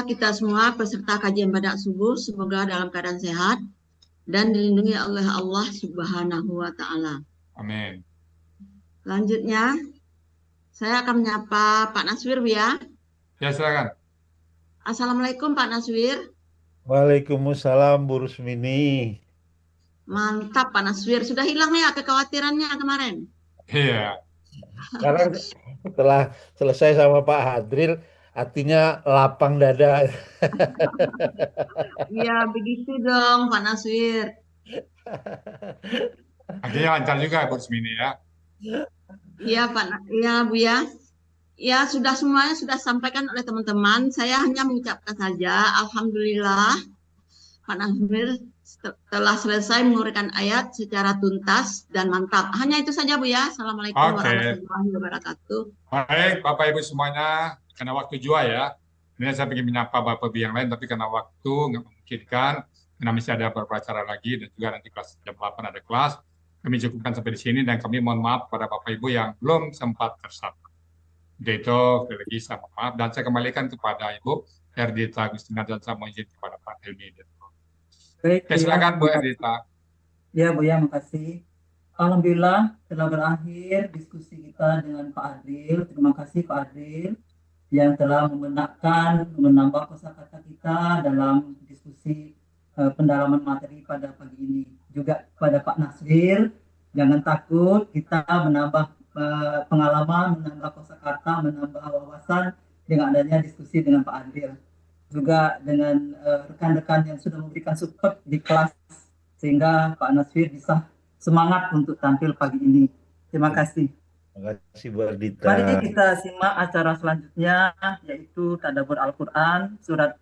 kita semua peserta kajian pada subuh semoga dalam keadaan sehat dan dilindungi oleh Allah Subhanahu wa taala. Amin. Selanjutnya saya akan menyapa Pak Naswir ya. Ya, silakan. Assalamualaikum Pak Naswir. Waalaikumsalam Bu Rusmini. Mantap Pak Naswir, sudah hilang ya kekhawatirannya kemarin. Iya. Sekarang setelah selesai sama Pak Hadril, artinya lapang dada. Iya, begitu dong Pak Naswir. Artinya lancar juga Bu Rusmini ya. Iya Pak, iya Bu ya. Ya sudah semuanya sudah sampaikan oleh teman-teman. Saya hanya mengucapkan saja, alhamdulillah Pak Naswir telah selesai menguraikan ayat secara tuntas dan mantap. Hanya itu saja Bu ya. Assalamualaikum warahmatullahi wabarakatuh. Baik Bapak Ibu semuanya, karena waktu juga ya. Ini saya ingin menyapa Bapak Ibu yang lain, tapi karena waktu nggak memungkinkan, karena masih ada beberapa acara lagi dan juga nanti kelas jam 8 ada kelas. Kami cukupkan sampai di sini dan kami mohon maaf pada Bapak Ibu yang belum sempat tersapa. Itu lagi saya mohon maaf dan saya kembalikan kepada Ibu Erdita Agustina dan saya mohon izin kepada Pak Helmi. Baik, silakan Bu Erdita. Ya Bu ya, makasih. Alhamdulillah telah berakhir diskusi kita dengan Pak Adil. Terima kasih Pak Adil yang telah menambah kosakata kita dalam diskusi pendalaman materi pada pagi ini. Juga pada Pak Naswir, jangan takut, kita menambah pengalaman, menambah kosakata, menambah wawasan dengan adanya diskusi dengan Pak Adil. Juga dengan rekan-rekan yang sudah memberikan support di kelas, sehingga Pak Naswir bisa semangat untuk tampil pagi ini. Terima kasih. Terima kasih Bu Ardita. Mari kita simak acara selanjutnya, yaitu Tadabbur Al-Quran, surat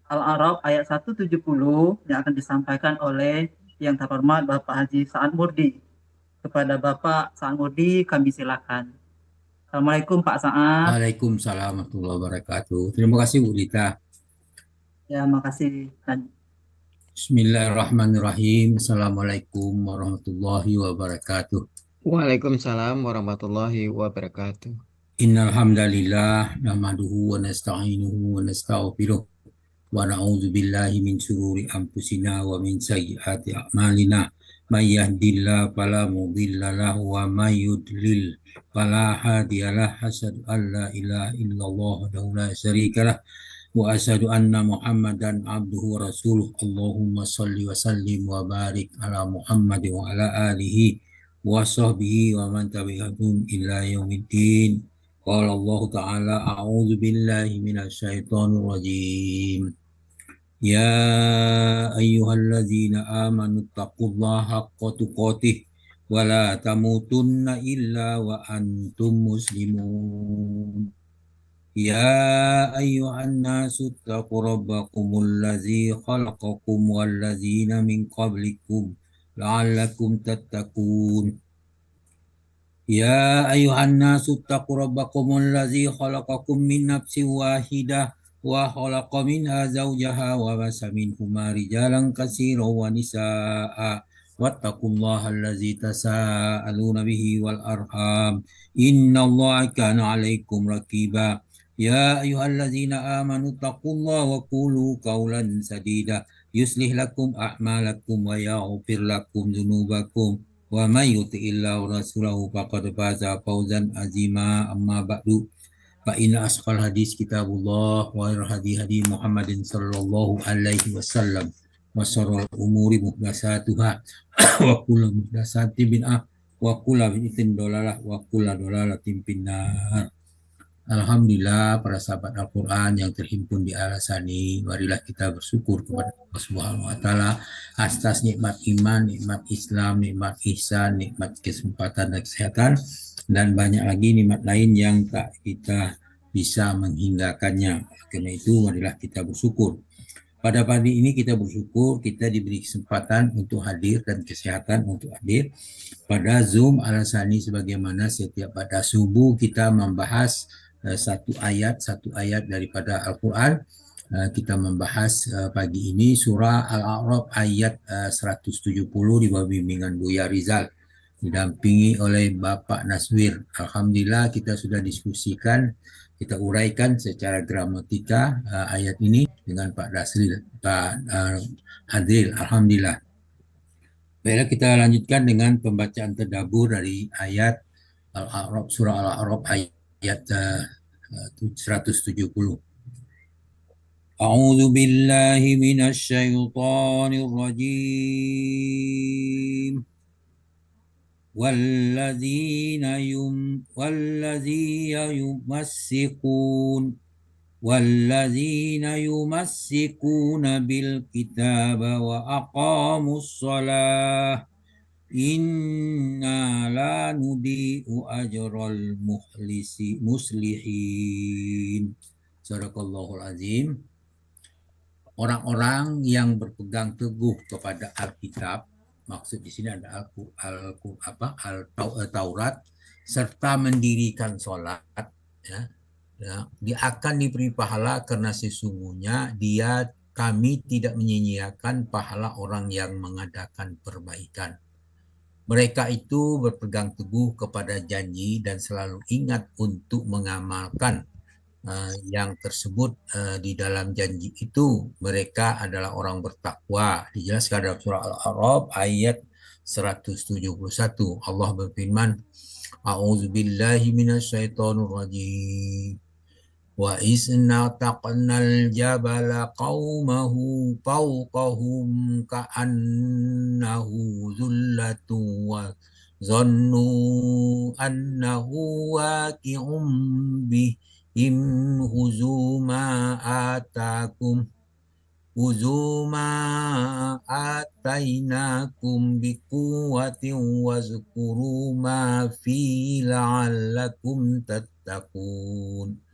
Al-A'raf ayat 170 yang akan disampaikan oleh yang terhormat Bapak Haji Sa'ad Murdi. Kepada Bapak Sa'ad Murdi, kami silakan. Assalamualaikum Pak Sa'ad. Waalaikumsalam warahmatullahi wabarakatuh. Terima kasih Bu Dita. Ya, makasih. Bismillahirrahmanirrahim. Assalamualaikum warahmatullahi wabarakatuh. Waalaikumsalam warahmatullahi wabarakatuh. Innal hamdalillah nahmaduhu wa nasta'inuhu wa nastaghfiruh wa na'udzu billahi min syururi anfusina wa min sayyiati a'malina. May yahdihillahu fala mudilla lahu wa may yudlil fala hadiyalah. Asyhadu an la ilaha illallah wahdahu la syarikalah wa asyhadu anna Muhammadan abduhu wa rasuluh. Allahumma shalli wa sallim wa barik ala Muhammad wa ala alihi wa sahbihi wa man tabi'ahum ila yaumiddin. Qala Allah Ta'ala a'udzu billahi minasyaitonir rajim. Ya ayyuhalladzina amanu taqullaha haqqa tuqatih wa la tamutunna illa wa antum muslimun. Ya ayyuhan nasu taqu rabbakumul ladzi khalaqakum wal ladzina min qablikum la'allakum tattaqun. Ya ayyuhan nasu taqu rabbakumul ladzi khalaqakum min nafsin wahidah wa khalaqa minha zawjaha wa basa minhuma rijalan katsiran wa nisaa'a wattaqullaha allazi tasaaluna bihi wal arham innallaha kana 'alaikum raqiba. Ya ayyuhallazina amanu taqullaha wa qulu qawlan sadida yuslih lakum a'malakum wa yaghfir lakum dzunubakum wa may yuti'illahu wa rasulahu faqad faza fawzan azima. Amma ba'du, fa inna asqal hadis kitabullah wa hadi hadi Muhammadin sallallahu alaihi wasallam wa syarrul umuri muhdatsatuha wa kullu muhdatsatin bid'ah wa kullu bid'atin dhalalah wa kullu dhalalatin finnar. Alhamdulillah, para sahabat Al-Quran yang terhimpun di Al-Hasani, marilah kita bersyukur kepada Allah Subhanahu wa Ta'ala atas nikmat iman, nikmat Islam, nikmat ihsan, nikmat kesempatan dan kesehatan, dan banyak lagi nikmat lain yang tak kita bisa menghindarkannya. Karena itu, marilah kita bersyukur. Pada pagi ini kita bersyukur kita diberi kesempatan untuk hadir dan kesehatan untuk hadir pada Zoom Al-Hasani, sebagaimana setiap pada subuh kita membahas satu ayat daripada Al-Quran. Kita membahas pagi ini surah Al-A'raf ayat 170 di bawah bimbingan Buya Rizal, didampingi oleh Bapak Naswir. Alhamdulillah kita sudah diskusikan, kita uraikan secara gramatika ayat ini dengan Pak Dasril, Pak Adil. Alhamdulillah. Baiklah, kita lanjutkan dengan pembacaan tadabbur dari ayat Al-A'raf, surah Al-A'raf ayat 170. A'udzu billahi minasy syaithanir rajim. Walladzina yumassikuna bil kitaba wa aqamus shalah inna la nudi'u ajral muslihin. Sadaqallahul azim. Orang-orang yang berpegang teguh kepada Alkitab, maksud di sini ada Taurat, serta mendirikan sholat, dia akan diberi pahala, karena sesungguhnya kami tidak menyia-nyiakan pahala orang yang mengadakan perbaikan. Mereka itu berpegang teguh kepada janji dan selalu ingat untuk mengamalkan yang tersebut di dalam janji itu. Mereka adalah orang bertakwa. Dijelaskan dalam surah Al-A'raf ayat 171. Allah berfirman, A'udzu billahi minasyaitonir rajim. Wa isna taqnal jabala qaumahu fawqahum ka'annahu zullatun wa zannu annahu waqi'um bihim huzuma atainakum biquwwatin wazkuru ma fi la'allakum tattaqun.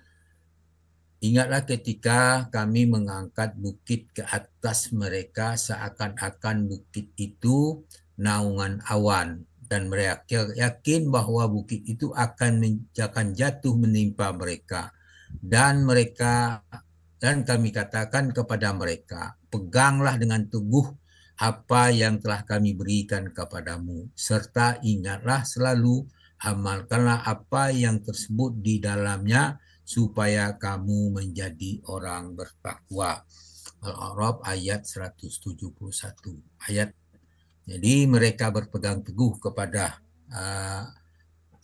Ingatlah ketika kami mengangkat bukit ke atas mereka seakan-akan bukit itu naungan awan, dan mereka yakin bahwa bukit itu akan jatuh menimpa mereka, dan kami katakan kepada mereka, peganglah dengan teguh apa yang telah kami berikan kepadamu, serta ingatlah selalu, amalkanlah apa yang tersebut di dalamnya, supaya kamu menjadi orang bertakwa. Al-A'raf ayat 171. Jadi mereka berpegang teguh kepada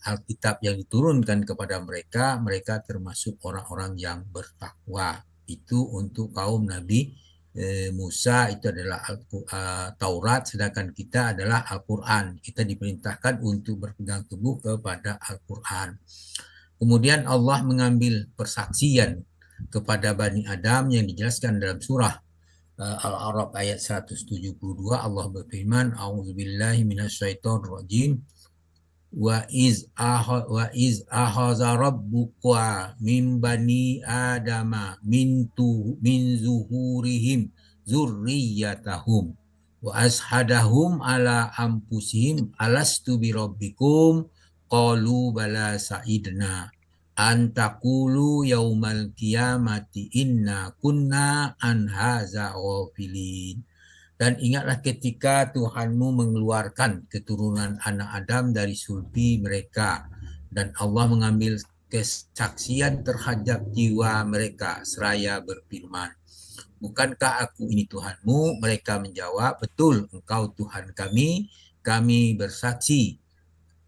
Alkitab yang diturunkan kepada mereka, mereka termasuk orang-orang yang bertakwa. Itu untuk kaum Nabi Musa itu adalah Taurat, sedangkan kita adalah Al-Quran. Kita diperintahkan untuk berpegang teguh kepada Al-Quran. Kemudian Allah mengambil persaksian kepada Bani Adam yang dijelaskan dalam surah Al-A'raf ayat 172. Allah berfirman, A'udzubillahi minasyaitonirrajim. Wa iz ahaza rabbuka min bani adama min zuhurihim zurriyatahum wa ashadahum ala anfusihim alastu birabbikum qalu bala sa'idna antaqulu yaumal qiyamati inna kunna an haza ghafilin. Dan ingatlah ketika Tuhanmu mengeluarkan keturunan anak Adam dari sulbi mereka, dan Allah mengambil kesaksian terhadap jiwa mereka seraya berfirman, bukankah aku ini Tuhanmu? Mereka menjawab, betul, engkau Tuhan kami bersaksi.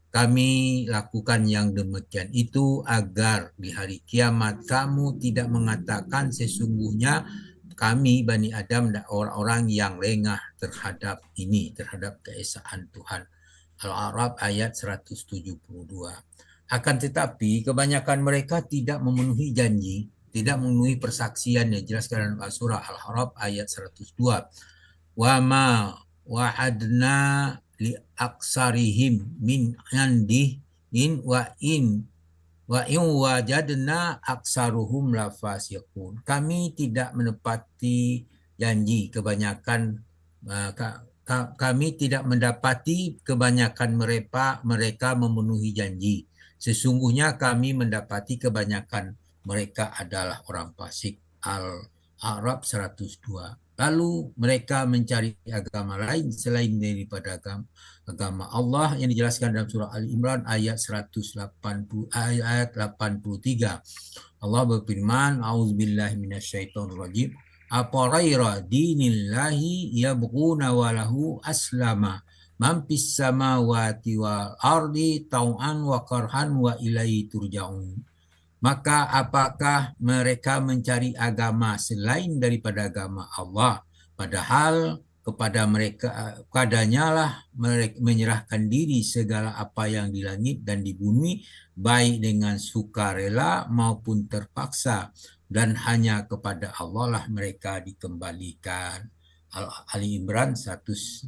Kami lakukan yang demikian itu agar di hari kiamat kamu tidak mengatakan sesungguhnya kami Bani Adam dan orang-orang yang lengah terhadap keesaan Tuhan. Al-A'raf ayat 172. Akan tetapi kebanyakan mereka tidak memenuhi janji, tidak memenuhi persaksian yang dijelaskan dalam surah Al-A'raf ayat 102. Wa ma wa'adna li aksarihim min indihin wa in wajadna aksaruhum lafasiqun. Kami tidak menepati janji kebanyakan, kami tidak mendapati kebanyakan mereka memenuhi janji. Sesungguhnya kami mendapati kebanyakan mereka adalah orang fasik. Al-A'raf 102. Lalu mereka mencari agama lain selain daripada agama Allah yang dijelaskan dalam surah Al-Imran ayat 83. Allah berfirman, A'udzubillahi minasyaitonirrajim. Aparaira dinillahi yabghuna walahu aslama man fis samawati wal ardi tau'an wa karhan wa ilaihi turja'un. Maka apakah mereka mencari agama selain daripada agama Allah, padahal kepadanya lah mereka menyerahkan diri segala apa yang di langit dan di bumi, baik dengan sukarela maupun terpaksa, dan hanya kepada Allah lah mereka dikembalikan. Ali Imran 183.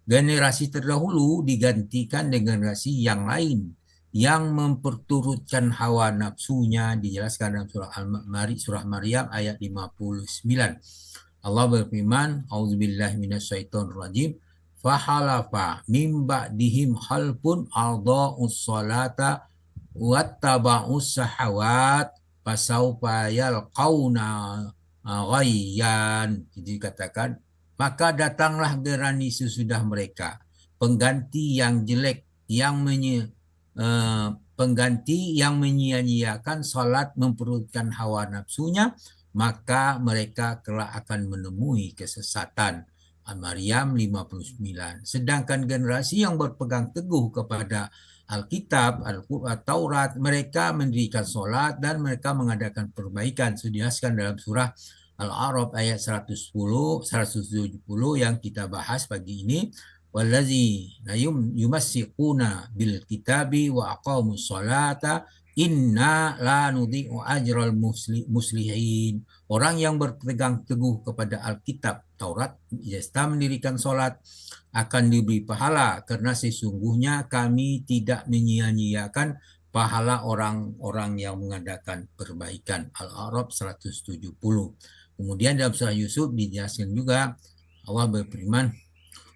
Generasi terdahulu digantikan dengan generasi yang lain yang memperturutkan hawa nafsunya, dijelaskan dalam surah Maryam ayat 59. Allah berfirman, A'udzubillahi minasyaitonirrajim. Fahalafa min ba'dihim khalfun ardha'us salata wattaba'us sahawat fasawfa yalqauna ghayyan. Jadi dikatakan, maka datanglah gerani sesudah mereka pengganti yang jelek, pengganti yang menyia-nyiakan salat, memperutkan hawa nafsunya, maka mereka kelak akan menemui kesesatan. Al-Maryam 59. Sedangkan generasi yang berpegang teguh kepada Alkitab, Taurat, mereka mendirikan sholat dan mereka mengadakan perbaikan. Sudah dijelaskan dalam surah Al-A'raf ayat 110, 170 yang kita bahas pagi ini. Wallazina yumassiquna bil kitabi wa aqamus sholata inna la nudhi'u ajral muslihin. Orang yang berpegang teguh kepada Alkitab, Taurat, serta mendirikan sholat akan diberi pahala karena sesungguhnya kami tidak menyia-nyiakan pahala orang-orang yang mengadakan perbaikan. Al-A'raf 170. Kemudian dalam surah Yusuf dijelaskan juga Allah berfirman,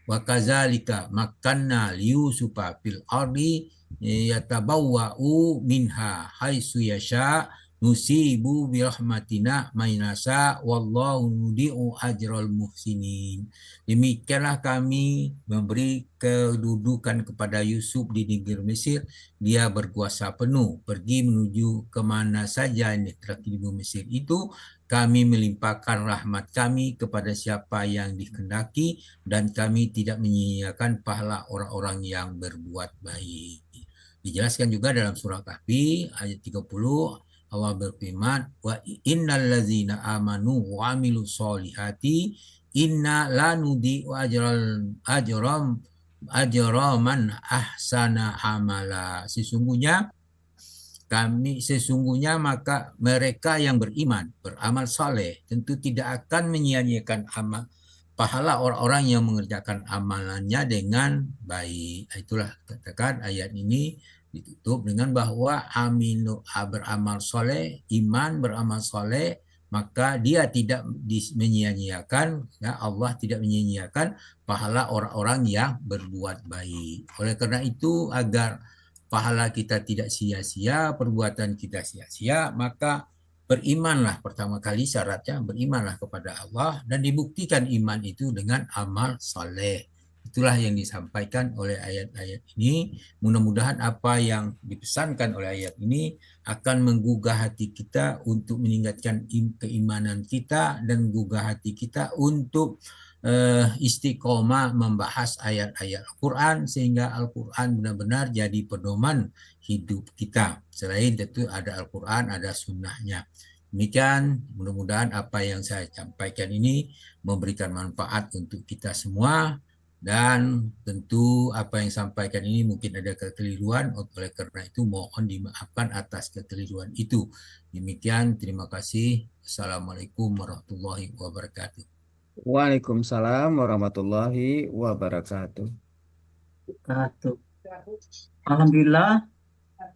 wa kadzalika makanna liyusufa fil ardi yatabawwa'u minha haitsu yasha nusibu bi rahmatina mainasa wallahu nudi'u ajral muhsinin. Demikianlah kami memberi kedudukan kepada Yusuf di negeri Mesir. Dia berkuasa penuh pergi menuju kemana saja yang terkini di Mesir itu. Kami melimpahkan rahmat kami kepada siapa yang dikehendaki dan kami tidak menyia-nyiakan pahala orang-orang yang berbuat baik. Dijelaskan juga dalam surah Kahfi ayat 30 Allah berfirman, wa innal ladzina amanu wa amilus solihati inna la nudhi'u ajra man ahsana amala. Sesungguhnya maka mereka yang beriman, beramal saleh tentu tidak akan menyia-nyiakan amal pahala orang-orang yang mengerjakan amalannya dengan baik. Itulah katakan ayat ini ditutup dengan bahwa beramal soleh, iman beramal soleh, maka dia tidak menyia-nyiakan, ya Allah tidak menyia-nyiakan pahala orang-orang yang berbuat baik. Oleh karena itu, agar pahala kita tidak sia-sia, perbuatan kita sia-sia, maka berimanlah pertama kali syaratnya, berimanlah kepada Allah dan dibuktikan iman itu dengan amal soleh. Itulah yang disampaikan oleh ayat-ayat ini. Mudah-mudahan apa yang dipesankan oleh ayat ini akan menggugah hati kita untuk meningkatkan keimanan kita dan menggugah hati kita untuk istiqomah membahas ayat-ayat Al-Quran sehingga Al-Quran benar-benar jadi pedoman hidup kita. Selain tentu ada Al-Quran, ada sunnahnya. Demikian, mudah-mudahan apa yang saya sampaikan ini memberikan manfaat untuk kita semua. Dan tentu apa yang sampaikan ini mungkin ada kekeliruan, oleh karena itu mohon dimaafkan atas kekeliruan itu. Demikian, terima kasih. Assalamualaikum warahmatullahi wabarakatuh. Waalaikumsalam warahmatullahi wabarakatuh. Alhamdulillah,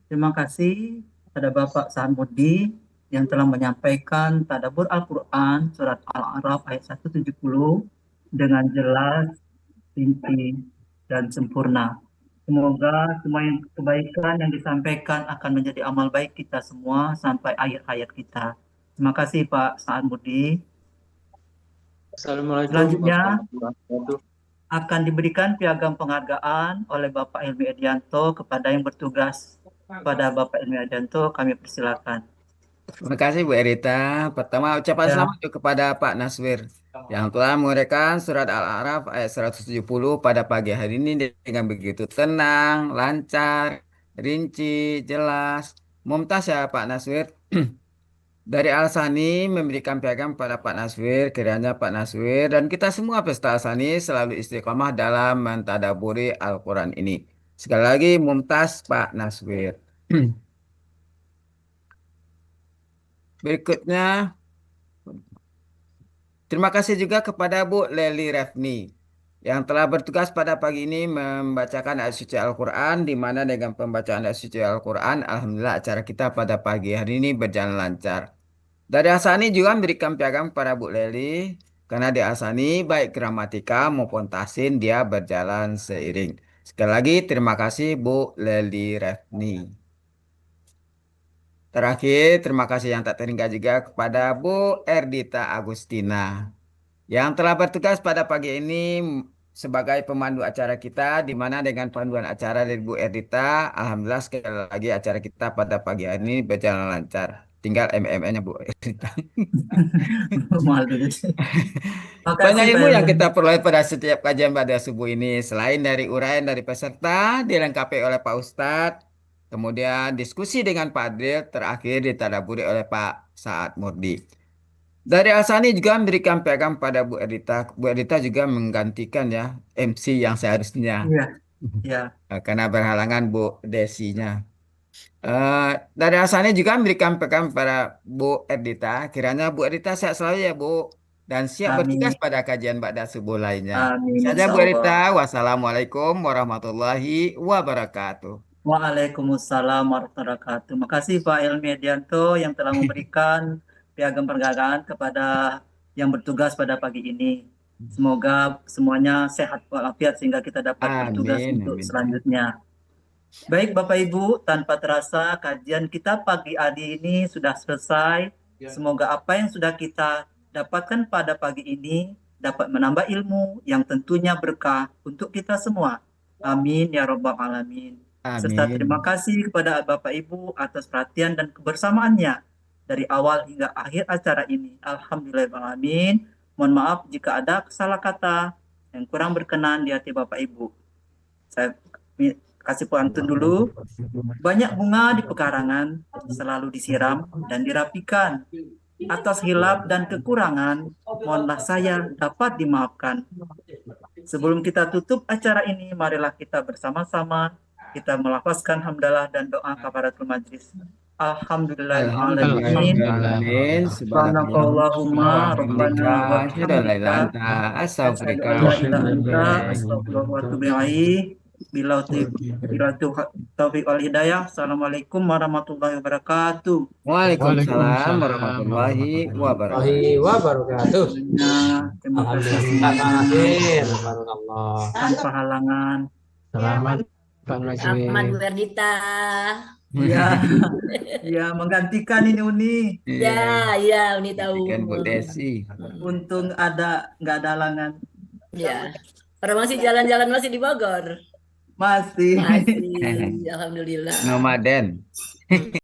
terima kasih kepada Bapak Sa'amudi yang telah menyampaikan tadabbur Al-Quran surat Al-A'raf ayat 170 dengan jelas, rinci, dan sempurna. Semoga semua yang kebaikan yang disampaikan akan menjadi amal baik kita semua sampai akhir hayat kita. Terima kasih Pak Sa'amudi. Selanjutnya akan diberikan piagam penghargaan oleh Bapak Hilmi Edianto kepada yang bertugas. Kepada Bapak Hilmi Edianto kami persilakan. Terima kasih Bu Erita. Pertama ucapan selamat kepada Pak Naswir yang telah menguraikan surat Al-A'raf ayat 170 pada pagi hari ini dengan begitu tenang, lancar, rinci, jelas. Mumtaz ya Pak Naswir. Dari Al-Sani memberikan piagam pada Pak Naswir, kiranya Pak Naswir dan kita semua peserta Al-Sani selalu istiqomah dalam mentadaburi Al-Quran ini. Sekali lagi Mumtaz Pak Naswir. Berikutnya, terima kasih juga kepada Bu Leli Refni yang telah bertugas pada pagi ini membacakan ayat suci Al-Quran, di mana dengan pembacaan ayat suci Al-Quran, alhamdulillah acara kita pada pagi hari ini berjalan lancar. Dari Asani juga memberikan piagam kepada Bu Leli, karena di Asani baik gramatika maupun tahsin dia berjalan seiring. Sekali lagi terima kasih Bu Leli Refni. Terakhir, terima kasih yang tak terhingga juga kepada Bu Erdita Agustina yang telah bertugas pada pagi ini sebagai pemandu acara kita, di mana dengan panduan acara dari Bu Erdita, alhamdulillah sekali lagi acara kita pada pagi hari ini berjalan lancar. tinggal MMN-nya Bu Erita. Malu. Banyak Makasih Pak ilmu yang Elman. kita peroleh pada setiap kajian pada subuh ini. Selain dari uraian dari peserta, dilengkapi oleh Pak Ustadz, kemudian diskusi dengan Pak Adil, terakhir ditadaburi oleh Pak Saad Murdi. Dari Asani juga memberikan pegang pada Bu Erita. Bu Erita juga menggantikan ya MC yang seharusnya. Iya, iya. Karena berhalangan Bu Desinya. Dari Asani juga memberikan pegang pada Bu Erdita. Kiranya Bu Erdita sehat selalu ya Bu. Dan siap bertugas Amin. pada kajian Ba'da subuh lainnya. Amin, Saja insya Bu Erdita. Allah. Wassalamualaikum warahmatullahi wabarakatuh. Waalaikumsalam warahmatullahi wabarakatuh. Makasih Pak Elmi Edianto yang telah memberikan piagam penghargaan kepada yang bertugas pada pagi ini. Semoga semuanya sehat walafiat sehingga kita dapat bertugas Amin. untuk Amin. selanjutnya. Baik Bapak Ibu, tanpa terasa kajian kita pagi hari ini sudah selesai. Semoga apa yang sudah kita dapatkan pada pagi ini dapat menambah ilmu yang tentunya berkah untuk kita semua. Amin ya Rabbal Alamin. Serta terima Amin. kasih kepada Bapak Ibu atas perhatian dan kebersamaannya dari awal hingga akhir acara ini. Alhamdulillahirrahmanirrahim. Mohon maaf jika ada salah kata yang kurang berkenan di hati Bapak Ibu. Saya kasih pantun dulu. Banyak bunga di pekarangan selalu disiram dan dirapikan. Atas hilap dan kekurangan, mohonlah saya dapat dimaafkan. Sebelum kita tutup acara ini, marilah kita bersama-sama kita melafazkan hamdalah dan doa kafaratul majlis. Alhamdulillahirrahmanirrahim. Subhanakallahumma rabbana wa bihamdika asyhadu an la ilaha illa anta astaghfiruka wa atubu ilaik. Bila taufiq wal hidayah. Assalamualaikum warahmatullahi wabarakatuh. Waalaikumsalam warahmatullahi wabarakatuh. Terima kasih. Tanpa halangan. Selamat Pak Nazwir. Selamat Bu Erdita. Ya, ya menggantikan ini Uni. Ya, Uni tahu. Gantikan Bu Desi. Untung nggak ada halangan. Ya, orang masih jalan-jalan masih di Bogor. Masih. Alhamdulillah. Nomaden.